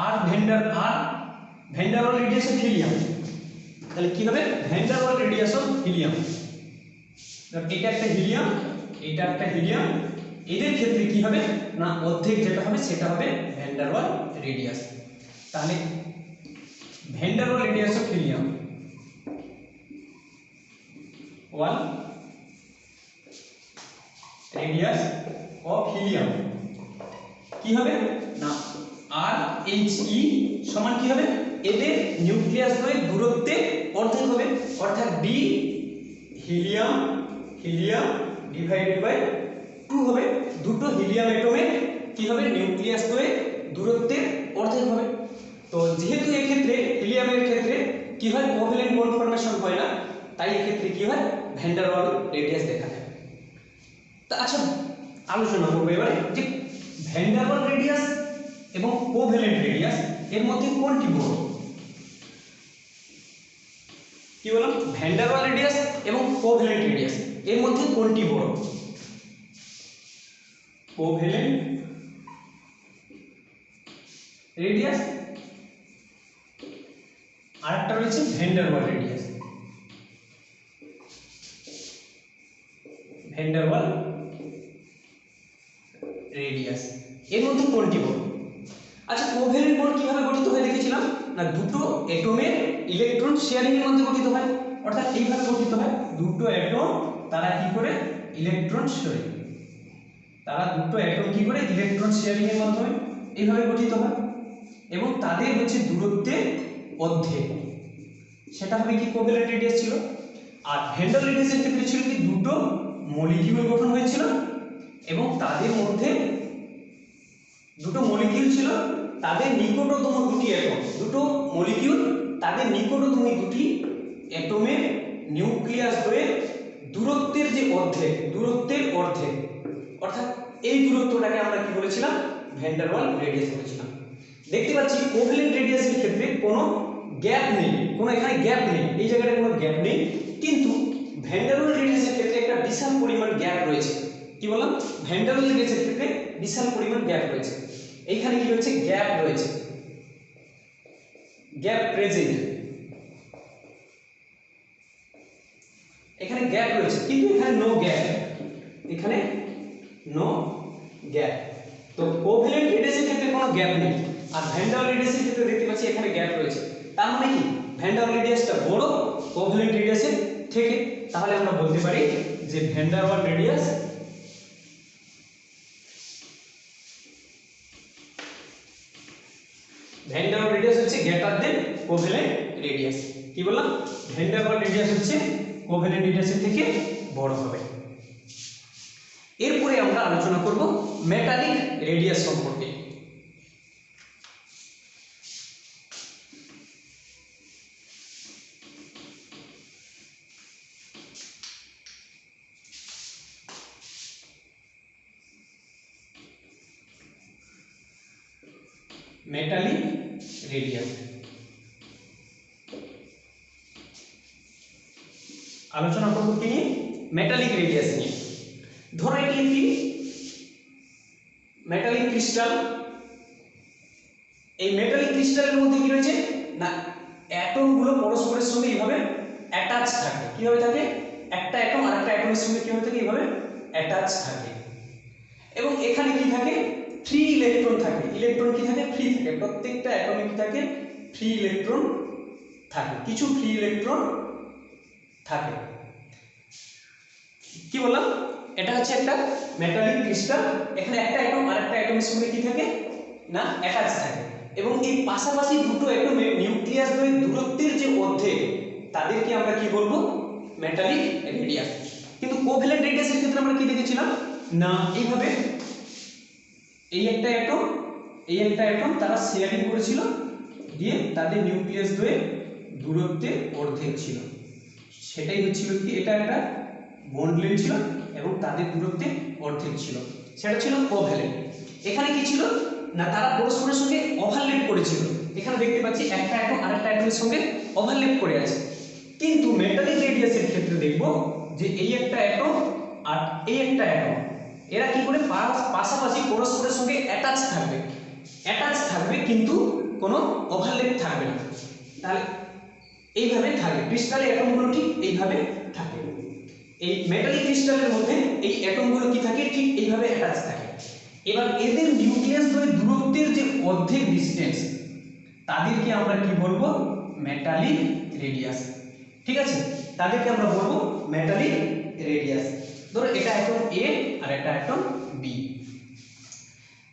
আর van der wall radius of helium, তাহলে কি হবে van der wall radius of helium. এটা একটা হিলিয়াম, এটা একটা হিলিয়াম, এদের ক্ষেত্রে কি হবে না অর্ধেক যেটা হবে সেটা হবে ভ্যান ডার ওয়াল রেডিয়াস। তাহলে van der wall radius of helium কি হবে না আর এইচ ই সমান কি হবে এদের নিউক্লিয়াস দ্বয়ের দূরত্বের অর্ধেক হবে, অর্থাৎ ডি হিলিয়াম ডিভাইডেড বাই 2 হবে। দুটো হিলিয়াম অ্যাটমের কি হবে নিউক্লিয়াস দ্বয়ের দূরত্বের অর্ধেক হবে। তো যেহেতু এই ক্ষেত্রে হিলিয়ামের ক্ষেত্রে কি হয় কোভ্যালেন্ট বন্ড ফর্মেশন হয় না, তাই এই ক্ষেত্রে কি হয় ভ্যান ডার ওয়াল রেডিয়াস দেখা যায়। তা আচ্ছা আলোচনা করবো এবারে যে ভ্যান ডার ওয়াল রেডিয়াস এবং কোভ্যালেন্ট রেডিয়াস এর মধ্যে কোনটি বড়? কি বললাম ভ্যান ডার ওয়াল রেডিয়াস এবং কোভ্যালেন্ট রেডিয়াস এর মধ্যে কোনটি বড়? কোভ্যালেন্ট রেডিয়াস, আরেকটা রয়েছে ভ্যান ডার ওয়াল রেডিয়াস। ভ্যান ডার ওয়াল রেডিয়াস এর মধ্যে কোনটি বড়? আচ্ছা কোভ্যালেন্ট বন্ড কিভাবে গঠিত হয় দেখেছিলাম না দুটো অ্যাটমের ইলেকট্রন শেয়ারিং এর মধ্যে গঠিত হয়, অর্থাৎ এইভাবে গঠিত হয় দুটো অ্যাটম তারা কি করে ইলেকট্রন শেয়ারিং, এর মাধ্যমে এইভাবে গঠিত হয় এবং তাদের হচ্ছে দূরত্বের অর্ধেক, সেটা হবে কি কোভ্যালেন্ট রেডিয়াস ছিল। আর ভ্যান ডার রেডিয়াসের ক্ষেত্রে ছিল কি দুটো মলিকিউল গঠন হয়েছিল এবং তাদের মধ্যে দুটো মলিকিউল ছিল, তাদের নিকটতম দুটি অ্যাটম, দুটো মলিকিউল তাদের নিকটতম দুটি অ্যাটমের নিউক্লিয়াস দ্বয়ের দূরত্বের যে দূরত্বের অর্ধেক, অর্থাৎ এই দূরত্বটাকে আমরা কি বলেছিলাম ভ্যান ডার ওয়াল রেডিয়াস বলেছিলাম। দেখতে পাচ্ছি কোভ্যালেন্ট রেডিয়াসের ক্ষেত্রে কোনো গ্যাপ নেই, এখানে গ্যাপ নেই, এই জায়গাটা কোনো গ্যাপ নেই, কিন্তু ভ্যান ডার ওয়াল রেডিয়াসের ক্ষেত্রে একটা বিশাল পরিমাণ গ্যাপ রয়েছে। কি বললাম, ভ্যান ডার ওয়েল রেডিয়াসের ক্ষেত্রে বিশাল পরিমাণ গ্যাপ রয়েছে। এইখানে কি রয়েছে, গ্যাপ রয়েছে, গ্যাপ প্রেজেন্ট, এখানে গ্যাপ রয়েছে, কিন্তু এখানে নো গ্যাপ, এখানে নো গ্যাপ। তো কোভ্যালেন্ট রেডিয়াসের ক্ষেত্রে কোনো গ্যাপ নেই, আর ভ্যান ডার ওয়েল রেডিয়াসের ক্ষেত্রে দেখতে পাচ্ছি এখানে গ্যাপ রয়েছে। তার মানে কি, ভ্যান ডার ওয়েল রেডিয়াসটা বড় কোভ্যালেন্ট রেডিয়াসের থেকে। তাহলে আমরা বলতে পারি যে ভ্যান ডার ওয়াল রেডিয়াস হচ্ছে গ্রেটার দেন কোভ্যালেন্ট রেডিয়াস। কি বললাম, ভ্যান ডার ওয়াল রেডিয়াস হচ্ছে কোভ্যালেন্ট রেডিয়াসের থেকে বড় হবে। এরপরে আমরা আলোচনা করব মেটালিক রেডিয়াস সম্পর্কে। মেটালিক রেডিয়াস আলোচনা করব কি নিয়ে, মেটালিক রেডিয়াস নিয়ে। ধরো এটি একটি মেটালিক ক্রিস্টাল। এই মেটালিক ক্রিস্টালের মধ্যে কি রয়েছে না, অ্যাটমগুলো পরস্পরের সঙ্গে এইভাবে অ্যাটাচ থাকে। কিভাবে থাকে, একটা অ্যাটম আরেকটা অ্যাটমের সঙ্গে কিভাবে থাকে, এইভাবে অ্যাটাচ থাকে। এবং এখানে কি থাকে, ফ্রি ইলেকট্রন থাকে। ইলেকট্রন কি থাকে, ফ্রি থাকে। প্রত্যেকটা অ্যাটমে কি থাকে, ফ্রি ইলেকট্রন থাকে, কিছু ফ্রি ইলেকট্রন থাকে। কি বললাম, এটা হচ্ছে একটা মেটালিক ক্রিস্টাল। এখানে একটা অ্যাটম আরেকটা অ্যাটমের সঙ্গে কি থাকে না, অ্যাটাচ থাকে। এবং এই পাশাপাশি দুটো অ্যাটমের নিউক্লিয়াস দ্বয়ের দূরত্বের যে অর্ধেক, তাদেরকে আমরা কি বলবো, মেটালিক রেডিয়াস। কিন্তু কোভ্যালেন্ট রেডিয়াসের ক্ষেত্রে আমরা কি দেখেছিলাম না, এইভাবে এই একটা অ্যাটম এই একটা অ্যাটম তারা শেয়ারিং করেছিল, দিয়ে তাদের নিউক্লিয়াস দ্বয়ের দূরত্বের অর্ধেক ছিল। সেটাই হচ্ছিল কি, এটা একটা বন্ড লেন্থ ছিল এবং তাদের দূরত্বে অর্ধেক ছিল, সেটা ছিল কোভ্যালেন্ট। এখানে কি ছিল না, তারা পরস্পরের সঙ্গে ওভারল্যাপ করেছিল। এখানে দেখতে পাচ্ছি একটা অ্যাটম আরেকটা অ্যাটমের সঙ্গে ওভারল্যাপ করে আছে। কিন্তু মেটালিক রেডিয়াসের ক্ষেত্রে দেখব যে এই একটা অ্যাটম আর এই একটা অ্যাটম, এরা কি করে পাশাপাশি পরস্পরের সঙ্গে অ্যাটাচ থাকবে, কিন্তু কোনো ওভারল্যাপ থাকবে না। তাহলে এইভাবে থাকে ক্রিস্টালের অ্যাটমগুলো, ঠিক এইভাবে থাকে। এই মেটালিক ক্রিস্টালের মধ্যে এই অ্যাটমগুলো কি থাকে, ঠিক এইভাবে অ্যাটাচ থাকে। এবার এদের নিউক্লিয়াস দ্বয়ের দূরত্বের যে অর্ধেক ডিসটেন্স, তাদেরকে আমরা কি বলবো, মেটালিক রেডিয়াস। ঠিক আছে, তাদেরকে আমরা বলবো মেটালিক রেডিয়াস। ধরো এটা অ্যাটম এ আর একটা অ্যাটম বি।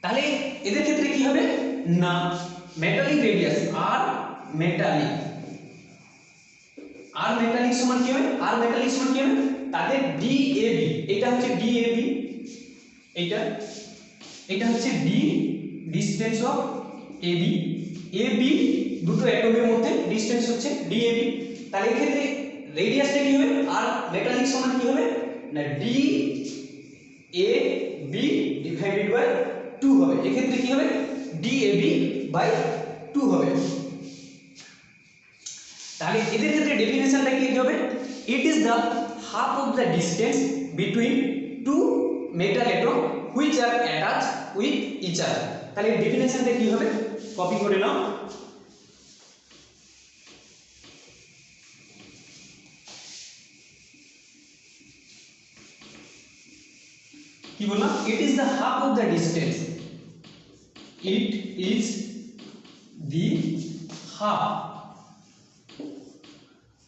তাহলে এদের ক্ষেত্রে কি হবে না, মেটালিক রেডিয়াস আর মেটালিক সমান কি হবে, আর মেটালিক সমান কি হবে, তাদের ডিএবি। এটা হচ্ছে ডিএবি, এটা হচ্ছে D, distance of AB. AB দুটো অ্যাটমের মধ্যে ডিসটেন্স হচ্ছে ডিএবি। তাহলে এই ক্ষেত্রে রেডিয়াসটা কি হবে, আর মেটালিক সমান কি হবে না, D A B divided by 2 হবে। এই ক্ষেত্রে কি হবে, ডিএবি বাই 2 হবে। তাহলে এদের ক্ষেত্রে ডেফিনেশনটা কি হবে, it is the half of the distance between two metal atom which are attach with each other. তাহলে ডেফিনেশনটা কি হবে, কপি করে নাও। কি বললাম, it is the half of the distance, it is the half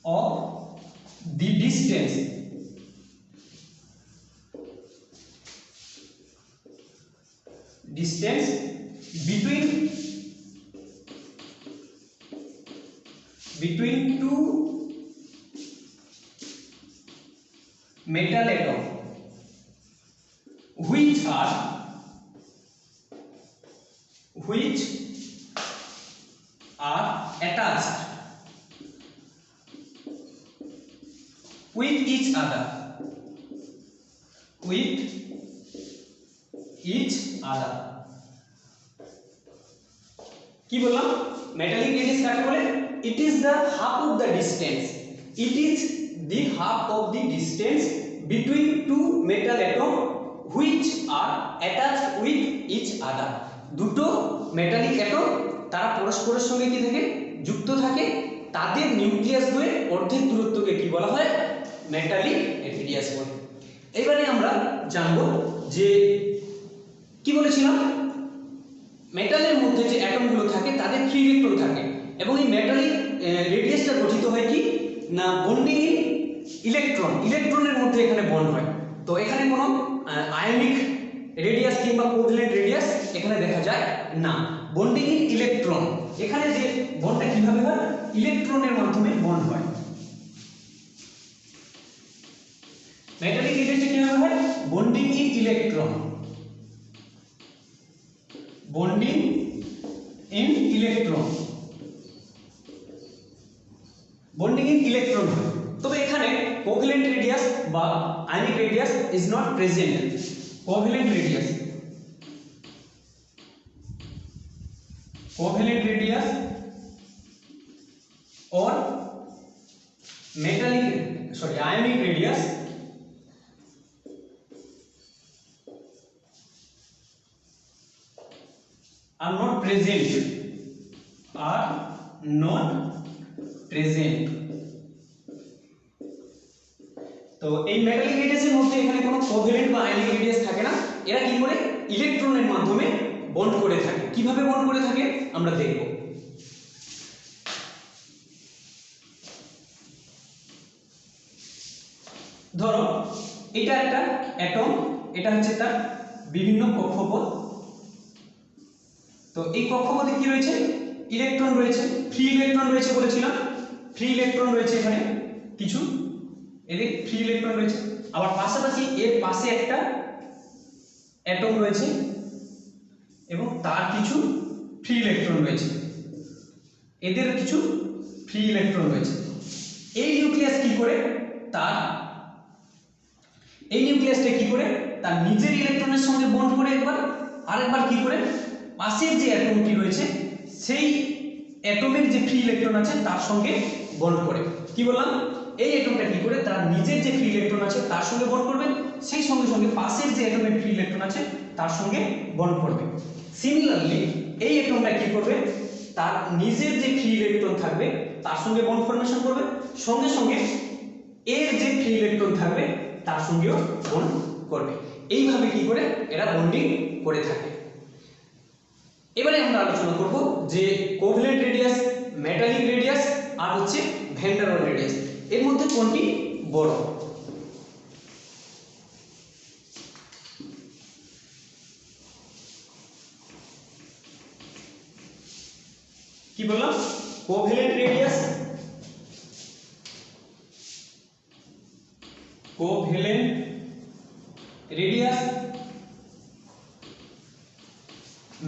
of the distance between two metal atom which are attached with each other, কি বললাম, মেটালিক রেডিয়াস কাকে বলে, it is the half of the distance, it is the half of the distance between two metal atom which are attached with each other. দুটো metallic atom তারা পরস্পরের সঙ্গে কি থাকে, যুক্ত থাকে, তাদের নিউক্লিয়াস দ্বয়ে অর্ধেক দূরত্বকে কি বলা হয়, মেটালিক রেডিয়াস বলে। এবারে আমরা জানবো যে কি বলেছিলাম, মেটালের মধ্যে যে অ্যাটমগুলো থাকে তাদের ফ্রি ইলেকট্রন থাকে, এবং এই মেটালিক রেডিয়াসটা গঠিত হয় কি না বন্ডিং ইন ইলেকট্রন, ইলেকট্রনের মধ্যে এখানে বন্ড হয়। তো এখানে কোনো আয়নিক রেডিয়াস কিংবা কোভ্যালেন্ট রেডিয়াস এখানে দেখা যায় না, বন্ডিং ইন ইলেকট্রন। এখানে যে বন্ডটা কিভাবে হয়, ইলেকট্রনের মাধ্যমে বন্ড হয়। মেটালিক রেডিয়াসটা কিভাবে হয়, bonding in electron, bonding in electron, bonding in electron হয়। তবে এখানে কোভ্যালেন্ট রেডিয়াস বা ionic radius is not present. Covalent radius, covalent radius or ionic radius are not present, are not present। তো এই metallic রেডিয়াসের মধ্যে এখানে কোনো কোভ্যালেন্ট বা আয়নিক রেডিয়াস থাকে না, এরা কি করে ইলেকট্রনের মাধ্যমে বন্ড করে থাকে। কিভাবে বন্ড করে থাকে আমরা দেখব। ধরো এটা একটা অ্যাটম, এটা হচ্ছে তার বিভিন্ন কক্ষপথ। তো এই কক্ষপথে কি রয়েছে, ইলেকট্রন রয়েছে, ফ্রি ইলেকট্রন রয়েছে বলেছিলাম, ফ্রি ইলেকট্রন রয়েছে এখানে কিছু, এদের ফ্রি ইলেকট্রন রয়েছে। আবার পাশাপাশি এর পাশে একটা অ্যাটম রয়েছে এবং তার কিছু ফ্রি ইলেকট্রন রয়েছে, এদের কিছু ফ্রি ইলেকট্রন রয়েছে। এই নিউক্লিয়াস কি করে তার তার নিজের ইলেকট্রনের সঙ্গে বন্ড করে একবার, আরেকবার কি করে পাশের যে অ্যাটমটি রয়েছে সেই অ্যাটমের যে ফ্রি ইলেকট্রন আছে তার সঙ্গে বন্ড করে। কি বললাম, এই অ্যাটমটা কি করে তার নিজের যে ফ্রি ইলেকট্রন আছে তার সঙ্গে বন্ড করবে, সেই সঙ্গে সঙ্গে পাশের যে অ্যাটমের ফ্রি ইলেকট্রন আছে তার সঙ্গে বন্ড করবে। সিমিলারলি এই অ্যাটমটা কি করবে, তার নিজের যে ফ্রি ইলেকট্রন থাকবে তার সঙ্গে বন্ড ফর্মেশন করবে, সঙ্গে সঙ্গে এর যে ফ্রি ইলেকট্রন থাকবে তার সঙ্গেও বন্ড করবে। এইভাবে কি করে এরা বন্ডিং করে থাকে। এবারে আমরা আলোচনা করব যে কোভ্যালেন্ট রেডিয়াস, মেটালিক রেডিয়াস আর হচ্ছে ভ্যান ডার ওয়াল রেডিয়াস, এর মধ্যে কোনটি বড়। কি বললাম, covalent radius, covalent radius,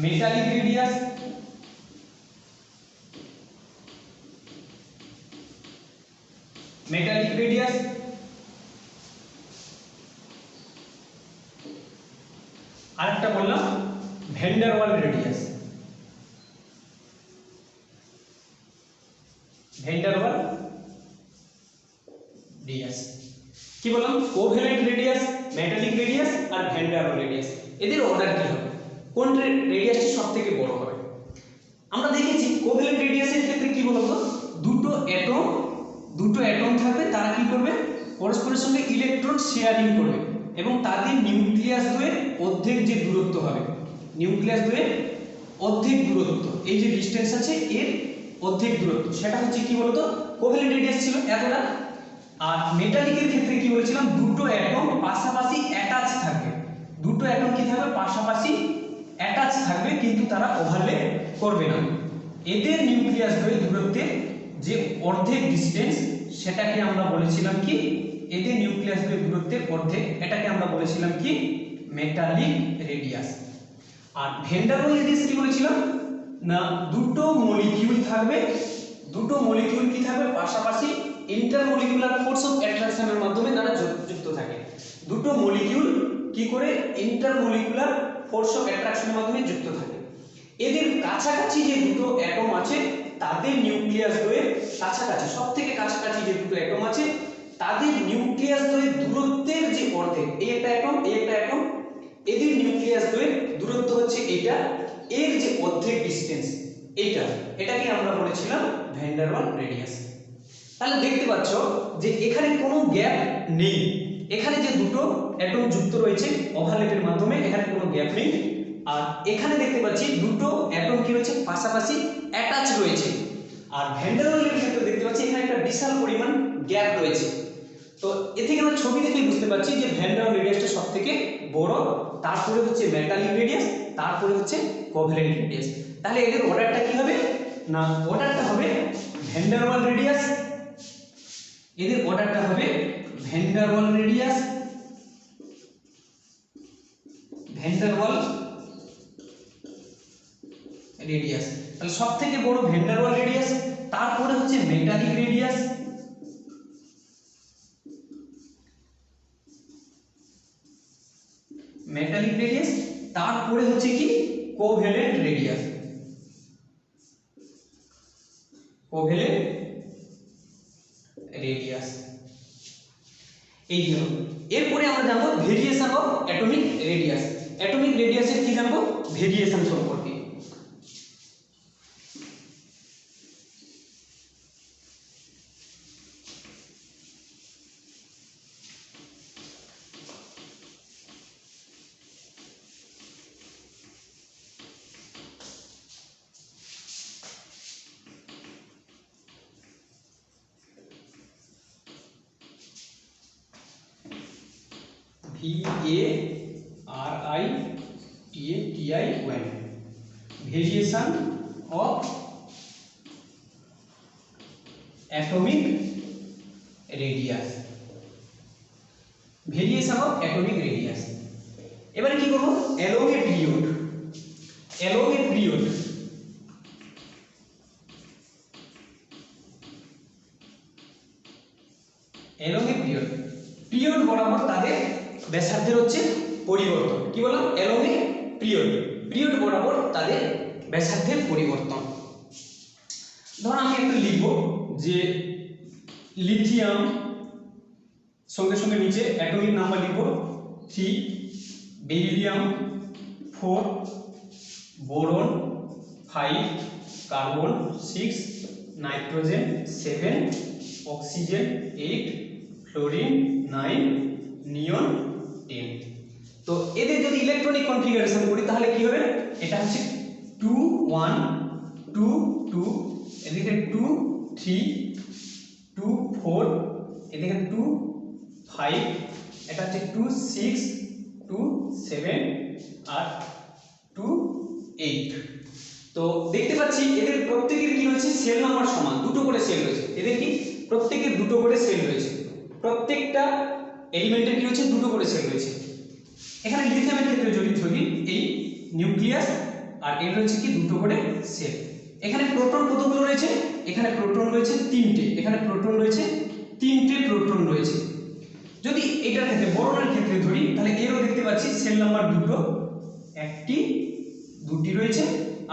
metallic radius, metallic radius আরেকটা বললাম ভ্যান ডার ওয়াল রেডিয়াস, ভ্যান ডার ওয়াল রেডিয়াস। কি বললাম, কোভ্যালেন্ট রেডিয়াস, মেটালিক রেডিয়াস আর ভ্যান ডার ওয়াল রেডিয়াস, এদের অর্ডার কি হবে, কোন রেডিয়াসটি সবথেকে বড় হবে। আমরা দেখেছি কোভ্যালেন্ট রেডিয়াসের ক্ষেত্রে কি বলতো, দুটো অ্যাটম থাকবে, তারা কি করবে পরস্পরের সঙ্গে ইলেকট্রন শেয়ারিং করবে এবং তাদের নিউক্লিয়াস দ্বয়ে অর্ধেক যে দূরত্ব হবে, নিউক্লিয়াস দ্বয়ে অর্ধেক দূরত্ব, এই যে ডিসটেন্স আছে এর অর্ধেক দূরত্ব, সেটা হচ্ছে কি বলতো কোভ্যালেন্ট রেডিয়াস ছিল এতটা। আর মেটালিকের ক্ষেত্রে কি বলেছিলাম, দুটো অ্যাটম পাশাপাশি অ্যাটাচ থাকবে, দুটো অ্যাটম কি থাকবে পাশাপাশি অ্যাটাচ থাকবে কিন্তু তারা ওভারল্যাপ করবে না। এদের নিউক্লিয়াস দ্বয়ে দূরত্বের যে অর্ধেক ডিসটেন্স সেটাকে আমরা বলেছিলাম কি, এদের নিউক্লিয়াস দ্বয়ে দূরত্বের অর্ধেক, এটাকে আমরা বলেছিলাম কি মেটালিক রেডিয়াস। আর ভ্যান ডার ওয়াল রেডিয়াস কি বলেছিলাম না, দুটো মলিকিউল থাকবে, দুটো মলিকিউল কি থাকবে পাশাপাশি ইন্টারমলিকুলার ফোর্স অফ অ্যাট্রাকশনের মাধ্যমে তারা যুক্ত থাকে। দুটো মলিকিউল কি করে ইন্টারমলিকুলার ফোর্স অফ অ্যাট্রাকশনের মাধ্যমে যুক্ত থাকে। এদের কাছাকাছি যে দুটো অ্যাটম আছে তাদের নিউক্লিয়াস দ্বয়ে কাছাকাছি, সবথেকে কাছাকাছি যে দুটো অ্যাটম আছে তাদের নিউক্লিয়াস দ্বয়ে দূরত্বের যে অর্ধেক, এই একটা অ্যাটম এই একটা অ্যাটম, এদের নিউক্লিয়াস দ্বয়ের দূরত্ব হচ্ছে এটা, এর যে অর্ধেক ডিসটেন্স এইটা, এটাকে আমরা বলেছিলাম ভ্যান ডার ওয়াল রেডিয়াস। তাহলে দেখতে পাচ্ছ যে এখানে কোনো গ্যাপ নেই, এখানে যে দুটো অ্যাটম যুক্ত রয়েছে ওভারল্যাপের মাধ্যমে, এখানে কোনো গ্যাপ নেই। আর এখানে দেখতে পাচ্ছি দুটো অ্যাটম কি রয়েছে পাশাপাশি অ্যাটাচ রয়েছে। আর ভ্যান ডার ওয়ালের ক্ষেত্রে দেখতে পাচ্ছি এখানে একটা বিশাল পরিমাণ গ্যাপ রয়েছে। তো এ থেকে আমরা ছবি দেখে বুঝতে পারছি যে ভ্যান ডার ওয়াল রেডিয়াসটা সবথেকে বড়, তারপরে হচ্ছে মেটালিক রেডিয়াস, তারপরে হচ্ছে কোভ্যালেন্ট রেডিয়াস। তাহলে এদের অর্ডারটা কি হবে না, অর্ডারটা হবে ভ্যান ডার ওয়াল রেডিয়াস, এদের অর্ডারটা হবে ভ্যান ডার ওয়াল রেডিয়াস, ভ্যান ডার ওয়াল রেডিয়াস। তাহলে সবথেকে বড় ভ্যান ডার ওয়াল রেডিয়াস, তারপরে হচ্ছে মেটালিক রেডিয়াস, মেটালিক রেডিয়াস, তারপরে হচ্ছে কি কোভ্যালেন্ট রেডিয়াস, কোভ্যালেন্ট রেডিয়াস। এই হলো। এরপরে আমরা জানবো variation of atomic radius. Atomic রেডিয়াসের কি জানবো, ভেরিয়েশন সম্পর্কে। VARIETI variation of atomic radius, variation of atomic radius. এবারে কি করব, along a period, along a period, along a period, period বরাবর তাদের ব্যাসার্ধের হচ্ছে পরিবর্তন। কি বললাম, অ্যালং এ পিরিয়ড, পিরিয়ড বরাবর তাদের ব্যাসার্ধের পরিবর্তন। ধর আমি একটু লিখব যে লিথিয়াম, সঙ্গে সঙ্গে নিচে অ্যাটমিক নাম্বার লিখব 3, beryllium 4, boron 5, carbon 6, nitrogen 7, oxygen 8, fluorine 9, নিয়ন 10। তো এদের যদি ইলেকট্রনিক কনফিগারেশন করি তাহলে কি হবে, এটা হচ্ছে 2 1 2 2, এদিকে 2 3 2 4, এদিকে 2 5, এটা হচ্ছে 2 6 2 7 আর 2 8। তো দেখতে পাচ্ছি এদের প্রত্যেকের কি রয়েছে সেল নাম্বার সমান, দুটো করে সেল রয়েছে, এদের কি প্রত্যেকের দুটো করে সেল রয়েছে, প্রত্যেকটা এলিমেন্টের কি রয়েছে দুটো করে সেল রয়েছে। এখানে লিথিয়ামের ক্ষেত্রে যদি ধরি এই নিউক্লিয়াস আর এর রয়েছে কি দুটো করে সেল। এখানে প্রোটন কতগুলো রয়েছে, এখানে প্রোটন রয়েছে 3টে, এখানে প্রোটন রয়েছে 3টে প্রোটন রয়েছে। যদি এটার ক্ষেত্রে বোরনের ক্ষেত্রে ধরি তাহলে এরও দেখতে পাচ্ছি সেল নাম্বার দুটো, একটি দুটি রয়েছে,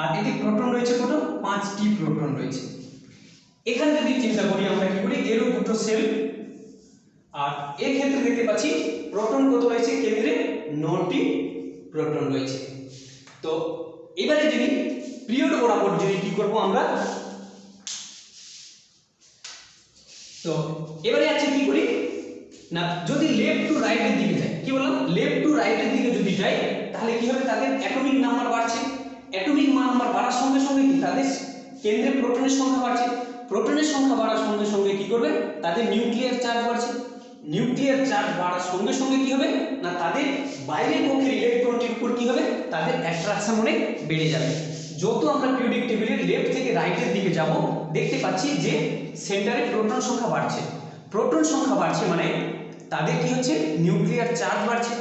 আর এতে প্রোটন রয়েছে কত, 5টি প্রোটন রয়েছে। এখানে যদি চিন্তা করি আমরা কি করি, এরও দুটো সেল, আর এর ক্ষেত্রে দেখতে পাচ্ছি প্রোটন কত রয়েছে, কেন্দ্রে 9টি প্রোটন রয়েছে। তো এবারে যদি পিরিয়ড বরাবর যদি কি করব আমরা, তো এবারে আছে কি করি না, যদি লেফট টু রাইটের দিকে যায়, কি বললাম লেফট টু রাইটের দিকে যদি যায় তাহলে কি হবে, তাদের অ্যাটমিক নাম্বার বাড়ছে, অ্যাটমিক নাম্বার বাড়ার সঙ্গে সঙ্গে কি তাদের কেন্দ্রে প্রোটনের সংখ্যা বাড়ছে, প্রোটনের সংখ্যা বাড়ার সঙ্গে সঙ্গে কি করবে, তাদের নিউক্লিয়ার চার্জ বাড়ছে, নিউক্লিয়ার চার্জ বাড়ার সঙ্গে সঙ্গে কি হবে না, তাদের বাইরের পক্ষের ইলেকট্রনটির উপর কি হবে, তাদের অ্যাট্রাকশন অনেক বেড়ে যাবে। যত আমরা পিরিয়ডিক টেবিলের লেফট থেকে রাইটের দিকে যাব দেখতে পাচ্ছি যে সেন্টারে প্রোটন সংখ্যা বাড়ছে, প্রোটন সংখ্যা বাড়ছে মানে তাদের কি হচ্ছে নিউক্লিয়ার চার্জ বাড়ছে,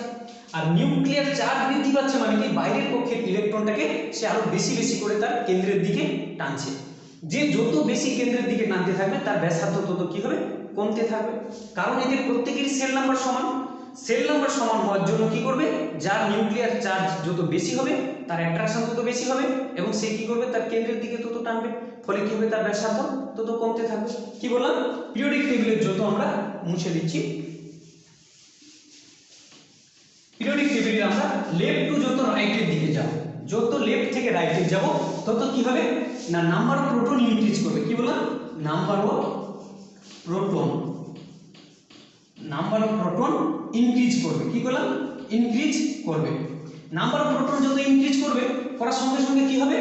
আর নিউক্লিয়ার চার্জ বৃদ্ধি পাচ্ছে মানে কি বাইরের পক্ষের ইলেকট্রনটাকে সে আরো বেশি বেশি করে তার কেন্দ্রের দিকে টানছে। যে যত বেশি কেন্দ্রের দিকে টানতে থাকবে তার ব্যাসার্ধ তত কি হবে, কমতে থাকবে। কারণ এদের প্রত্যেকেরই সেল নাম্বার সমান, সেল নাম্বার সমান হওয়ার জন্য কি করবে, যার নিউক্লিয়ার চার্জ যত বেশি হবে তার অ্যাট্রাকশন তত বেশি হবে এবং সে কি করবে, তার কেন্দ্রের দিকে তত টানবে, ফলে কি হবে, তার ব্যাসার্ধ তত কমতে থাকবে। কি বললাম, পিরিয়ডিক টেবিলের যত আমরা মুছে দিচ্ছি, পিরিয়ডিক টেবিলে আমরা লেফট টু যত রাইটের দিকে যাব, যত লেফট থেকে রাইটে যাব তত কি হবে না নাম্বার অফ প্রোটন ইনক্রিজ করবে। কি বললাম? Number of proton, number of proton increase করবে। কি বললাম? ইনক্রিজ করবে। নাম্বার অফ প্রোটন যত ইনক্রিজ করবে করার সঙ্গে সঙ্গে কি হবে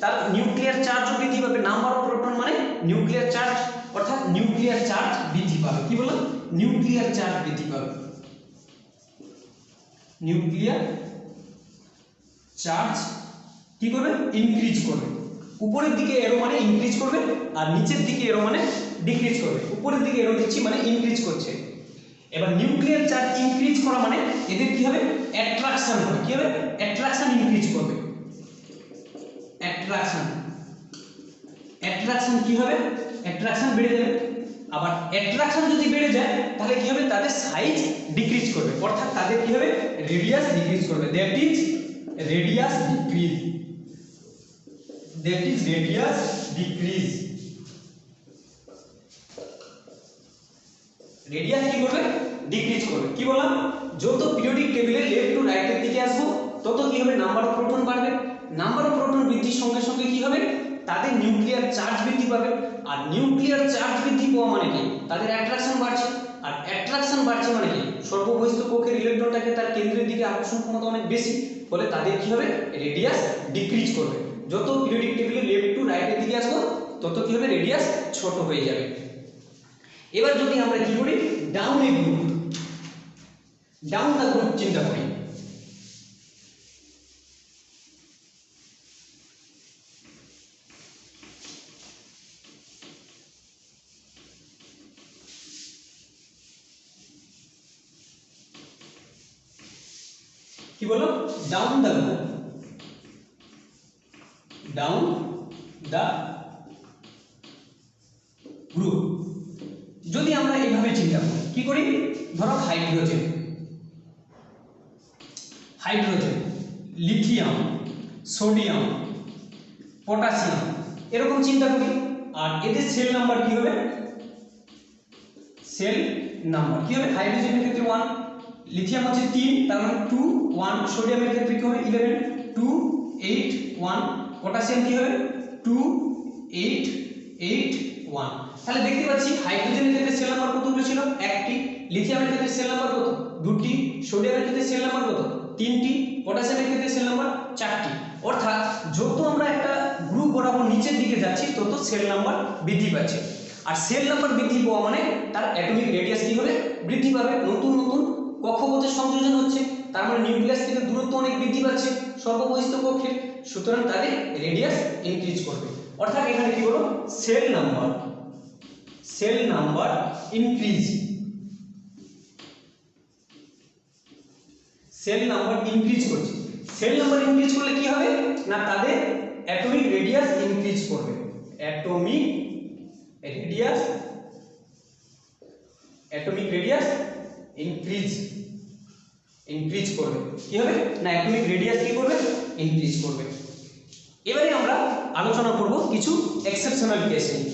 তার নিউক্লিয়ার চার্জও বৃদ্ধি পাবে। নাম্বার অফ প্রোটন মানে নিউক্লিয়ার চার্জ, অর্থাৎ নিউক্লিয়ার চার্জ বৃদ্ধি পাবে। কি বললাম? নিউক্লিয়ার চার্জ বৃদ্ধি পাবে, নিউক্লিয়ার চার্জ কি করবে? ইনক্রিজ করবে। উপরের দিকে এরো মানে ইনক্রিজ করবে আর নিচের দিকে এরো মানে ডিক্রিজ করবে। উপরের দিকে এরো দিচ্ছি মানে ইনক্রিজ করছে। এবার নিউক্লিয়ার চার্জ ইনক্রিজ করা মানে এদের কি হবে? অ্যাট্রাকশন হবে। কি হবে? অ্যাট্রাকশন ইনক্রিজ করবে। অ্যাট্রাকশন, অ্যাট্রাকশন কি হবে? অ্যাট্রাকশন বেড়ে যাবে। আবার অ্যাট্রাকশন যদি বেড়ে যায় তাহলে কি হবে? তাদের সাইজ ডিক্রিজ করবে, অর্থাৎ তাদের কি হবে? রেডিয়াস ডিক্রিজ করবে। That is radius decrease, that is radius decrease. Radius কি করবে? ডিক্রিজ করবে। কি বললাম? যত পিরিয়ডিক টেবিলে লেফট টু রাইটের দিকে আসবো তত কি হবে? নাম্বার অফ প্রোটন বাড়বে। নাম্বার অফ প্রোটন বৃদ্ধির সঙ্গে সঙ্গে কি হবে? তাদের নিউক্লিয়ার চার্জ বৃদ্ধি পাবে। আর নিউক্লিয়ার চার্জ বৃদ্ধি পাওয়া মানে কি? তাদের অ্যাট্রাকশন বাড়ছে। আর অ্যাট্রাকশন বাড়ছে মানে কি? সর্ববহিস্থ কক্ষের ইলেকট্রনটাকে তার কেন্দ্রের দিকে আকর্ষণ ক্ষমতা অনেক বেশি, ফলে তাদের কি হবে? রেডিয়াস ডিক্রিজ করবে। যত পিরিয়ডিক টেবিলে লেফট টু রাইটের দিকে আসবো তত কি হবে? রেডিয়াস ছোট হয়ে যাবে। এবার যদি আমরা কি করি? Down A group, down the group চিন্তা করি। কি বলো? Down the group, down the group. যদি আমরা এইভাবে চিন্তা করি, কি করি? ধরো hydrogen, hydrogen, lithium, sodium, potassium, এরকম চিন্তা করি। আর এদের সেল নাম্বার কি হবে? সেল নাম্বার কি হবে? হাইড্রোজেনের ক্ষেত্রে 1, লিথিয়াম হচ্ছে 3, তার মানে 2 1, সোডিয়ামের ক্ষেত্রে কি হবে? 11 2 8 1, পটাশিয়াম কি হবে? 2 8 8 1। তাহলে দেখতে পাচ্ছি হাইড্রোজেনের ক্ষেত্রে সেল নাম্বার কতগুলো ছিল? 1টি, লিথিয়ামের ক্ষেত্রে সেল নাম্বার কত? 2টি, সোডিয়ামের ক্ষেত্রে সেল নাম্বার কত? 3টি, পটাশিয়ামের ক্ষেত্রে সেল নাম্বার 4টি। অর্থাৎ যত আমরা একটা গ্রুপ বরাবর নিচের দিকে যাচ্ছি তত সেল নাম্বার বৃদ্ধি পাচ্ছে। আর সেল নাম্বার বৃদ্ধি পাওয়া মানে তার অ্যাটমিক রেডিয়াস কি হবে? বৃদ্ধি পাবে। নতুন নতুন কক্ষপথের সংযোজন হচ্ছে, তার মানে নিউক্লিয়াস থেকে দূরত্ব অনেক বৃদ্ধি পাচ্ছে সর্ববহিস্থ কক্ষে, সুতরাং তাদের রেডিয়াস ইনক্রিজ করবে। অর্থাৎ এখানে কি হলো? Cell number, cell number increase, cell number increase করছে। সেল নাম্বার ইনক্রিজ করলে কি হবে না তাদের অ্যাটমিক রেডিয়াস ইনক্রিজ করবে। Atomic radius, atomic radius increase, increase করবে। কি হবে না অ্যাটমিক রেডিয়াস কি করবে? ইনক্রিজ করবে। এবারে আমরা আলোচনা করব কিছু এক্সেপশনাল কেস নিয়ে।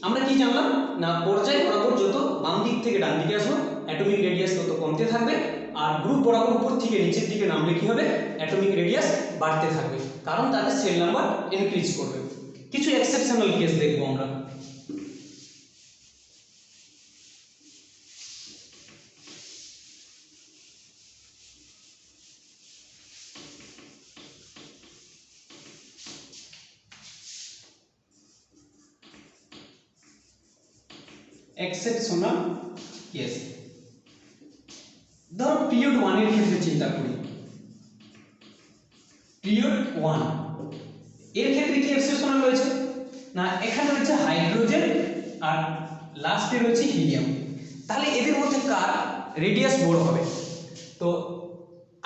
আমরা কি জানলাম না পর্যায় বরাবর যত বাম দিক থেকে ডান দিকে আসবো অ্যাটমিক রেডিয়াস তত কমতে থাকবে, আর গ্রুপ বরাবর উপর থেকে নিচের দিকে নামলে কি হবে? অ্যাটমিক রেডিয়াস বাড়তে থাকবে, কারণ তাদের সেল নাম্বার ইনক্রিজ করবে। কিছু এক্সেপশনাল কেস দেখবো আমরা। এক্সেপশনাল কেস, ধরো পিরিয়ড 1 এর ক্ষেত্রে চিন্তা করি। পিরিয়ড 1 এর ক্ষেত্রে কি এক্সেপশনাল রয়েছে না এখানে রয়েছে হাইড্রোজেন আর লাস্টে রয়েছে হিলিয়াম। তাহলে এদের মধ্যে কার রেডিয়াস বড় হবে? তো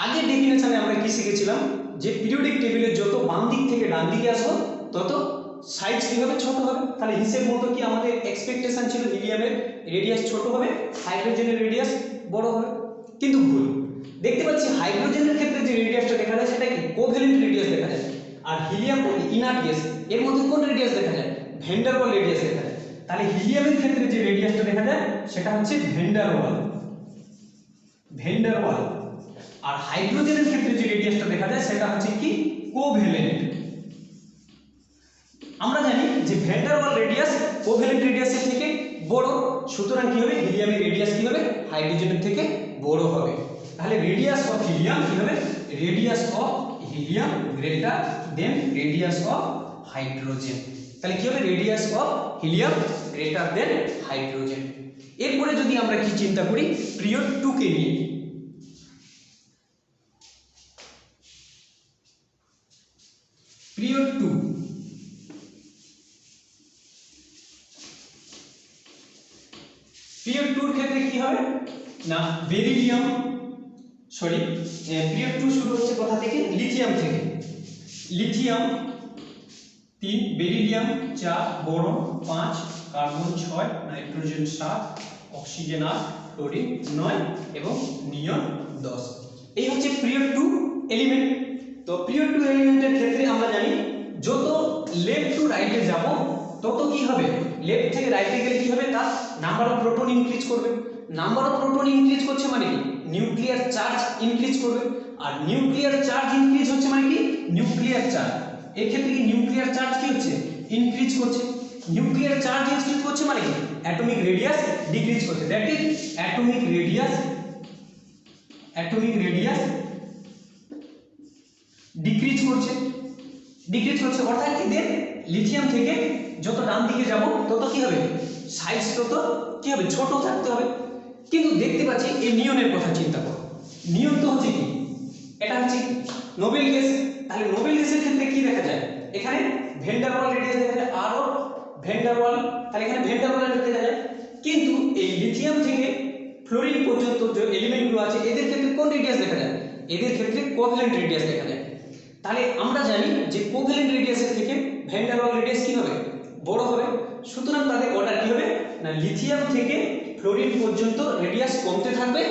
আগের ডেফিনেশনে আমরা কি শিখেছিলাম যে পিরিয়ডিক টেবিলের যত বাম দিক থেকে ডান দিকে আসবো তত সাইজ কি হবে? ছোট হবে। তাহলে হিসেব মতো কি আমাদের এক্সপেকটেশন ছিল হিলিয়ামের রেডিয়াস ছোট হবে, হাইড্রোজেনের রেডিয়াস বড় হবে, কিন্তু ভুল। দেখতে পাচ্ছি হাইড্রোজেনের ক্ষেত্রে যে রেডিয়াসটা দেখা যায় সেটা কি কোভ্যালেন্ট রেডিয়াস দেখা যায়, আর হিলিয়াম ইনার্ট গ্যাস এর মধ্যে কোন রেডিয়াস দেখা যায়? ভ্যান ডার ওয়াল রেডিয়াস দেখা যায়। তাহলে হিলিয়ামের ক্ষেত্রে যে রেডিয়াসটা দেখা যায় সেটা হচ্ছে ভ্যান ডার ওয়াল, ভ্যান ডার ওয়াল। আর হাইড্রোজেনের ক্ষেত্রে যে রেডিয়াসটা দেখা যায় সেটা হচ্ছে কি কোভ্যালেন্ট। আমরা জানি যে ভ্যান ডার ওয়াল রেডিয়াস কোভ্যালেন্ট রেডিয়াসের থেকে বড়, সুতরাং কি হবে হিলিয়ামের রেডিয়াস কি হবে হাইড্রোজেনের থেকে বড় হবে। তাহলে রেডিয়াস অফ হিলিয়াম কি হবে, radius of helium greater than radius of hydrogen. তাহলে কি হবে radius of helium greater than hydrogen. এরপরে যদি আমরা কি চিন্তা করি পিরিয়ড 2 কে নিয়ে, পিরিয়ড 2 পিরিয়ড 2 এর ক্ষেত্রে কি হবে না বেরিলিয়াম পিরিয়ড 2 শুরু হচ্ছে কোথা থেকে, লিথিয়াম থেকে। Lithium 3, beryllium 4, boron 5, carbon 6, nitrogen 7, oxygen 8, chlorine 9 এবং নিয়ন 10। এই হচ্ছে পিরিয়ড 2 এলিমেন্ট। তো পিরিয়ড 2 এলিমেন্টের ক্ষেত্রে আমরা জানি যত লেফট টু রাইটে যাব তত কি হবে, লেফট থেকে রাইটে গেলে কি হবে তার নাম্বার অফ প্রোটন ইনক্রিজ করবে। নাম্বার অফ প্রোটন ইনক্রিজ করছে মানে কি নিউক্লিয়ার চার্জ ইনক্রিজ করবে। আর নিউক্লিয়ার চার্জ ইনক্রিজ হচ্ছে মানে কি নিউক্লিয়ার চার্জ, এই ক্ষেত্রে কি নিউক্লিয়ার চার্জ কি হচ্ছে ইনক্রিজ করছে। নিউক্লিয়ার চার্জ ইনক্রিজ করছে মানে কি অ্যাটমিক রেডিয়াস ডিক্রিজ করছে, that is atomic radius decrease করছে অর্থাৎ এদের লিথিয়াম থেকে যত ডান দিকে যাব তত কি হবে সাইজ তত কি হবে ছোট থাকতে হবে। কিন্তু দেখতে পাচ্ছি এই নিয়নের কথা চিন্তা করো, নিয়ন তো হচ্ছে কি এটা হচ্ছে নোবেল গ্যাস। তাহলে নোবেল গ্যাসের ক্ষেত্রে কি দেখা যায়, এখানে ভ্যান ডার ওয়াল রেডিয়াস দেখা যায় আর ভ্যান ডার ওয়াল, তাহলে এখানে ভ্যান ডার ওয়াল দেখা যায়। কিন্তু এই লিথিয়াম থেকে ফ্লোরিন পর্যন্ত যে এলিমেন্টগুলো আছে এদের ক্ষেত্রে কোন রেডিয়াস দেখা যায়, এদের ক্ষেত্রে কোভ্যালেন্ট রেডিয়াস দেখা যায়। তাহলে আমরা জানি যে কোভ্যালেন্ট রেডিয়াসের থেকে ভ্যান ডার ওয়াল রেডিয়াস কি হবে বড় হবে, সুতরাং তাদের অর্ডার কি হবে না লিথিয়াম থেকে ফ্লোরিন পর্যন্ত রেডিয়াস কমতে থাকবে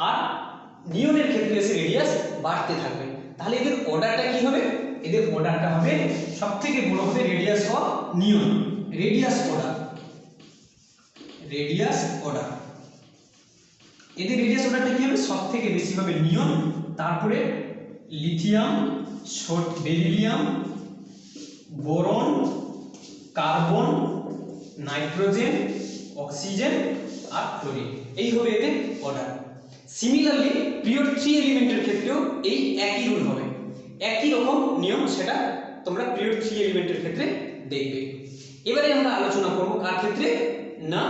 আর নিয়নের ক্ষেত্রে এসে রেডিয়াস বাড়তে থাকবে। তাহলে এদের অর্ডারটা কি হবে, এদের অর্ডারটা হবে সবথেকে বড় হবে radius of neon, radius order এদের রেডিয়াস অর্ডারটা কি হবে সবথেকে বেশি হবে নিয়ন, তারপরে lithium, beryllium, boron, carbon, nitrogen, oxygen আর ক্লোরিন, এই হবে এদের অর্ডার। সিমিলারলি পিরিয়ড 3 এলিমেন্টের ক্ষেত্রেও এই একই রুল হবে, একই রকম নিয়ম, সেটা তোমরা পিরিয়ড 3 এলিমেন্টের ক্ষেত্রে দেখবে। এবারে আমরা আলোচনা করব কার ক্ষেত্রে না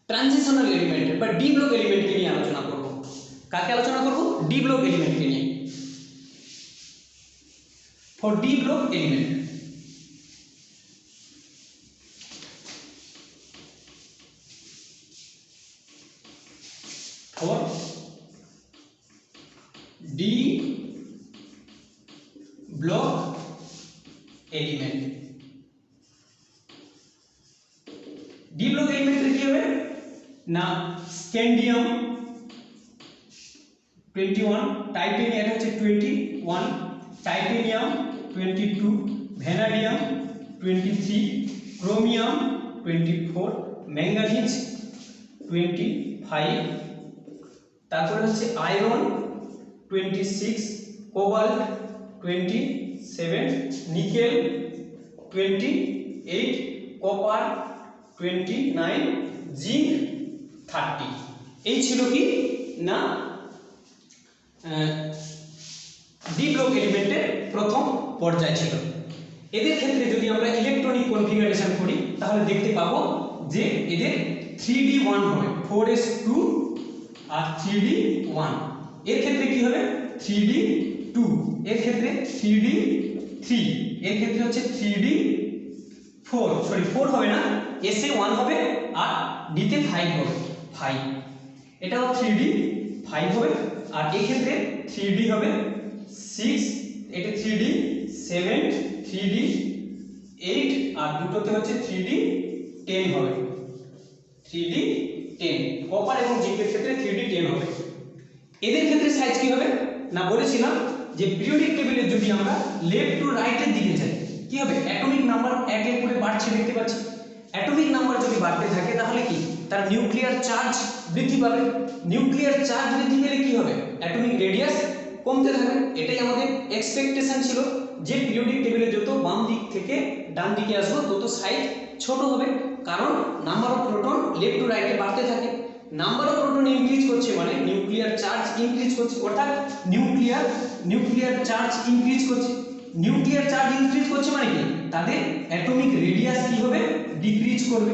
ট্রানজিশনাল এলিমেন্ট বা ডি ব্লক এলিমেন্টকে নিয়ে আলোচনা করব। কাকে আলোচনা করব, ডি ব্লক এলিমেন্টকে নিয়ে। For D block element for D block element, D block element কি হবে না স্ক্যান্ডিয়াম 21, টাইটেনিয়াম এটা হচ্ছে 21, টাইটেনিয়াম 22, ভ্যানাডিয়াম 23, ক্রোমিয়াম 24, ম্যাঙ্গানিজ 25, তারপরে হচ্ছে iron 26, cobalt 27, nickel 28, copper 29, zinc 30। এই ছিল কি না ডি ব্লক এলিমেন্টের প্রথম পর্যায় ছিল। এদের ক্ষেত্রে যদি আমরা ইলেকট্রনিক কনফিগারেশন করি তাহলে দেখতে পাবো যে এদের 3d1 হবে, 4s2 আর 3d1। এর ক্ষেত্রে কি হবে 3d2, এর ক্ষেত্রে 3d3, এর ক্ষেত্রে হচ্ছে 3d4, সরি 4 হবে না, s এ 1 হবে আর d তে 5 হবে, 5, এটাও 3d5 হবে। আর এই ক্ষেত্রে 3d হবে 6, এটা 3d7, 3d8 আর দুটোতে হচ্ছে 3d10 হবে, 3d10। কপার এবং জিঙ্কের ক্ষেত্রে 3d10 হবে। এদের ক্ষেত্রে সাইজ কি হবে না বলেছিলাম যে পিরিয়ডিক টেবিলে যদি আমরা লেফট টু রাইটের দিকে যাই কি হবে অ্যাটমিক নাম্বার এক এক করে বাড়ছে দেখতে পাচ্ছি। অ্যাটমিক নাম্বার যদি বাড়তে থাকে তাহলে কি তার নিউক্লিয়ার চার্জ বৃদ্ধি পাবে, নিউক্লিয়ার চার্জ বৃদ্ধি পেলে কি হবে অ্যাটমিক রেডিয়াস কমতে থাকবে। এটাই আমাদের এক্সপেকটেশন ছিল যে পিরিয়ডিক টেবিলে যত বাম দিক থেকে ডান দিকে আসবো তত সাইজ ছোট হবে, কারণ number of proton left to রাইটে বাড়তে থাকে। নাম্বার অফ প্রোটন ইনক্রিজ করছে মানে নিউক্লিয়ার চার্জ ইনক্রিজ করছে, অর্থাৎ নিউক্লিয়ার চার্জ ইনক্রিজ করছে। নিউক্লিয়ার চার্জ ইনক্রিজ করছে মানে কি তাদের অ্যাটমিক রেডিয়াস কি হবে, ডিক্রিজ করবে।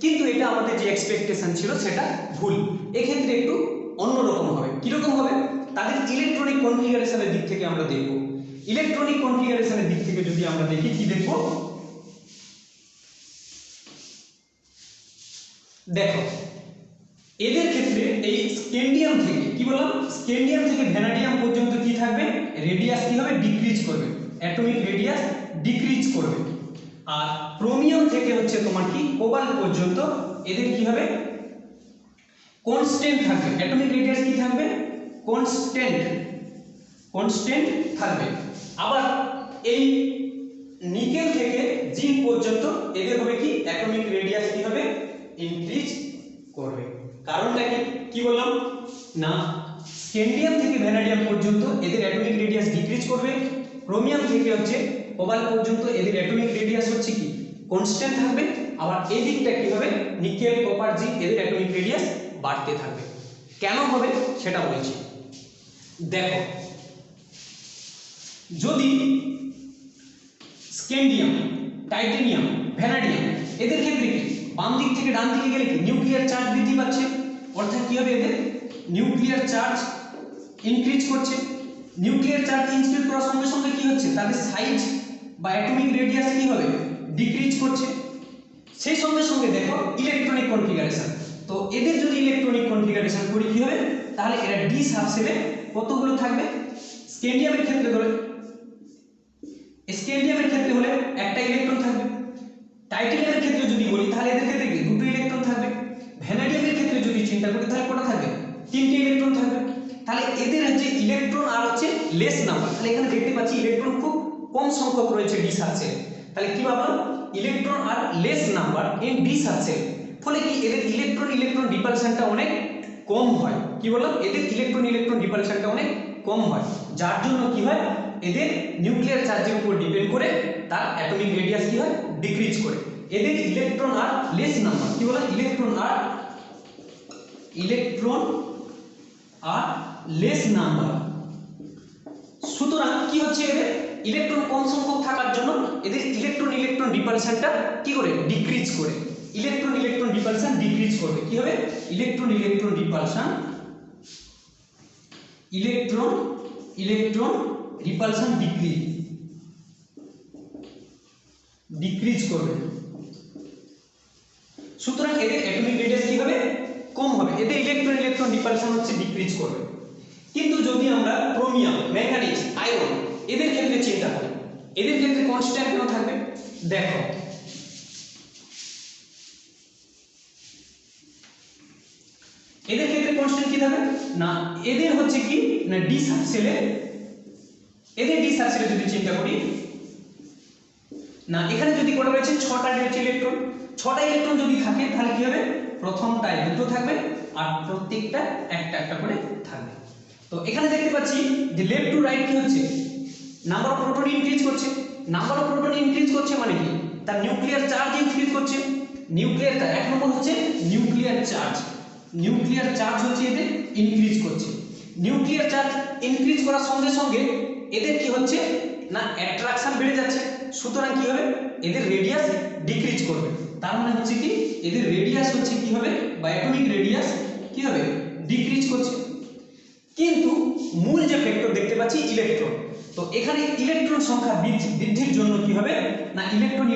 কিন্তু এটা আমাদের যে এক্সপেকটেশন ছিল সেটা ভুল। এক্ষেত্রে একটু অন্যরকম হবে। কিরকম হবে, তাদের ইলেকট্রনিক কনফিগারেশনের দিক থেকে আমরা দেখব। ইলেকট্রনিক কনফিগারেশনের দিক থেকে যদি আমরা দেখি, কি দেখব, দেখো এদের ক্ষেত্রে এই স্ক্যান্ডিয়াম থেকে, কি বললাম, স্ক্যান্ডিয়াম থেকে ভ্যানাডিয়াম পর্যন্ত কি থাকবে, রেডিয়াস কি হবে, ডিক্রিজ করবে, অ্যাটমিক রেডিয়াস ডিক্রিজ করবে। আর ক্রোমিয়াম থেকে হচ্ছে তোমার কি কোবাল্ট পর্যন্ত এদের কি হবে, কনস্ট্যান্ট থাকবে, অ্যাটমিক রেডিয়াস কি থাকবে, কনস্ট্যান্ট থাকবে। আবার এই নিকেল থেকে জিঙ্ক পর্যন্ত এদের হবে কি, অ্যাটমিক রেডিয়াস কি হবে, ইনক্রিজ করবে। কারণটা কি বললাম না, স্ক্যান্ডিয়াম থেকে ভ্যানাডিয়াম পর্যন্ত এদের অ্যাটমিক রেডিয়াস ডিক্রিজ করবে, ক্রোমিয়াম থেকে হচ্ছে কোবাল্ট পর্যন্ত এদের অ্যাটমিক রেডিয়াস হচ্ছে কি কনস্ট্যান্ট থাকবে। আবার এই দিকটা কি হবে, নিকেল, কপার, জিঙ্ক এদের অ্যাটমিক রেডিয়াস বাড়তে থাকবে। কেন হবে সেটা বলছি। দেখো যদি স্ক্যান্ডিয়াম, টাইটেনিয়াম, ভ্যানাডিয়াম এদের ক্ষেত্রে কি বাম দিক থেকে ডান দিকে গেলে কি নিউক্লিয়ার চার্জ বৃদ্ধি পাচ্ছে, অর্থাৎ কি হবে, এদের নিউক্লিয়ার চার্জ ইনক্রিজ করছে। নিউক্লিয়ার চার্জ ইনক্রিজ করার সঙ্গে সঙ্গে কি হচ্ছে, তাদের সাইজ বা অ্যাটমিক রেডিয়াস কি হবে, ডিক্রিজ করছে। সেই সঙ্গে সঙ্গে দেখো ইলেকট্রনিক কনফিগারেশন, তো এদের যদি ইলেকট্রনিক কনফিগারেশন করি কি হবে, তাহলে এরা ডি সাবশেলে কতগুলো থাকবে, স্ক্যান্ডিয়ামের ক্ষেত্রে ধরে, স্ক্যান্ডিয়ামের ক্ষেত্রে হলে একটা ইলেকট্রন থাকবে, টাইটেনিয়ামের ক্ষেত্রে যদি বলি তাহলে এদের ক্ষেত্রে কি দুটো ইলেকট্রন থাকবে, ভ্যানাডিয়ামের ক্ষেত্রে যদি চিন্তা করি তাহলে কটা থাকবে, তিনটে ইলেকট্রন থাকবে। তাহলে এদের হচ্ছে ইলেকট্রন আর হচ্ছে লেস নাম্বার, তাহলে এখানে দেখতে পাচ্ছি ইলেকট্রন খুব কম সংখ্যক রয়েছে ডি সাবশেলে। তাহলে কি ভাবলাম, electron are less number in d subshell, ফলে কি এদের ইলেকট্রন রিপালশনটা অনেক কম হয়। কি বললাম, এদের ইলেকট্রন রিপালশনটা অনেক কম হয়, যার জন্য কি হয়, এদের নিউক্লিয়ার চার্জের উপর ডিপেন্ড করে তার অ্যাটমিক রেডিয়াস কি হয়, ডিক্রিজ করে। এদের ইলেকট্রন আর লেস নাম্বার, কি বললাম, ইলেকট্রন আর লেস নাম্বার। সুতরাং কি হচ্ছে, এদের ইলেকট্রন কম সংখ্যক থাকার জন্য এদের ইলেকট্রন রিপালশনটা কি করে, ডিক্রিজ করে। ইলেকট্রন রিপালশন ডিক্রিজ করবে, কি হবে, ইলেকট্রন রিপালশন ডিক্রিজ করবে। সুতরাং এদের অ্যাটমিক রেডিয়াস কি হবে, কম হবে, এদের ইলেকট্রন রিপালশন হচ্ছে ডিক্রিজ করবে। কিন্তু যদি আমরা ক্রোমিয়াম, ম্যাঙ্গানিজ, আয়রন এদের ক্ষেত্রে চিন্তা করি, এদের ক্ষেত্রে কনস্ট্যান্ট কেন থাকবে, দেখো এদের ক্ষেত্রে কনস্ট্যান্ট কি থাকবে না, এদের হচ্ছে কি না ডি সাবশেলে, এদের ডি সাবশেলে যদি চিন্তা করি না, এখানে যদি কটা রয়েছে, 6টা রয়েছে ইলেকট্রন, 6টা ইলেকট্রন যদি থাকে তাহলে কি হবে, প্রথমটায় দুটো থাকবে আর প্রত্যেকটা একটা একটা করে থাকবে। তো এখানে দেখতে পাচ্ছি যে লেফট টু রাইট কি হচ্ছে, নাম্বার অফ প্রোটন ইনক্রিজ করছে। নাম্বার অফ প্রোটন ইনক্রিজ করছে মানে কি, তার নিউক্লিয়ার চার্জ ইনক্রিজ করছে। নিউক্লিয়ার চার্জ, এক নম্বর হচ্ছে নিউক্লিয়ার চার্জ হচ্ছে এদের ইনক্রিজ করছে। নিউক্লিয়ার চার্জ ইনক্রিজ করার সঙ্গে সঙ্গে এদের কি হচ্ছে না, অ্যাট্রাকশন বেড়ে যাচ্ছে। সুতরাং কি হবে, এদের রেডিয়াস ডিক্রিজ করবে। তার মানে হচ্ছে কি, এদের রেডিয়াস হচ্ছে কি হবে, বা অ্যাটমিক রেডিয়াস কি হবে, ডিক্রিজ করছে। কিন্তু মূল যে ফ্যাক্টর দেখতে পাচ্ছি ইলেকট্রন, তো এখানে ইলেকট্রন সংখ্যা বৃদ্ধির জন্য কি হবে না, ইলেকট্রন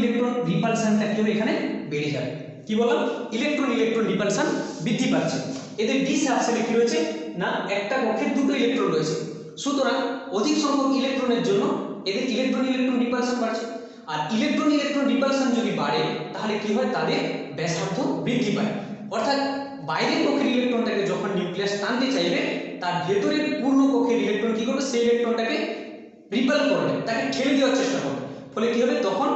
রিপালশনটা কি হবে, এখানে বেড়ে যাবে। কি বললাম, ইলেকট্রন রিপালশন বৃদ্ধি পাচ্ছে। এদের ডি সাবশেলে কি রয়েছে না, একটা কক্ষে দুটো ইলেকট্রন রয়েছে। সুতরাং অধিক সংখ্যক ইলেকট্রনের জন্য এদের ইলেকট্রন রিপালশন বাড়ছে। আর ইলেকট্রন রিপালশন যদি বাড়ে তাহলে কি হয়, তাদের ব্যাসার্ধ বৃদ্ধি পায়। অর্থাৎ বাইরের কক্ষের ইলেকট্রনটাকে যখন নিউক্লিয়াস টানতে চাইবে, তার ভেতরের পূর্ণ কক্ষের ইলেকট্রন কি করবে, সেই ইলেকট্রনটাকে রিপেল করবে, তাকে ঠেলে দেওয়ার চেষ্টা করবে। ফলে কি হবে, তখন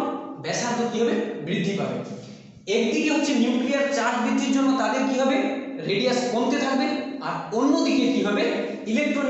ব্যাসার্ধ কি হবে, বৃদ্ধি পাবে। একদিকে হচ্ছে নিউক্লিয়ার চার্জ বৃদ্ধির জন্য তাদের কি হবে, রেডিয়াস কমতে থাকবে, আর অন্যদিকে কি হবে, ইলেকট্রন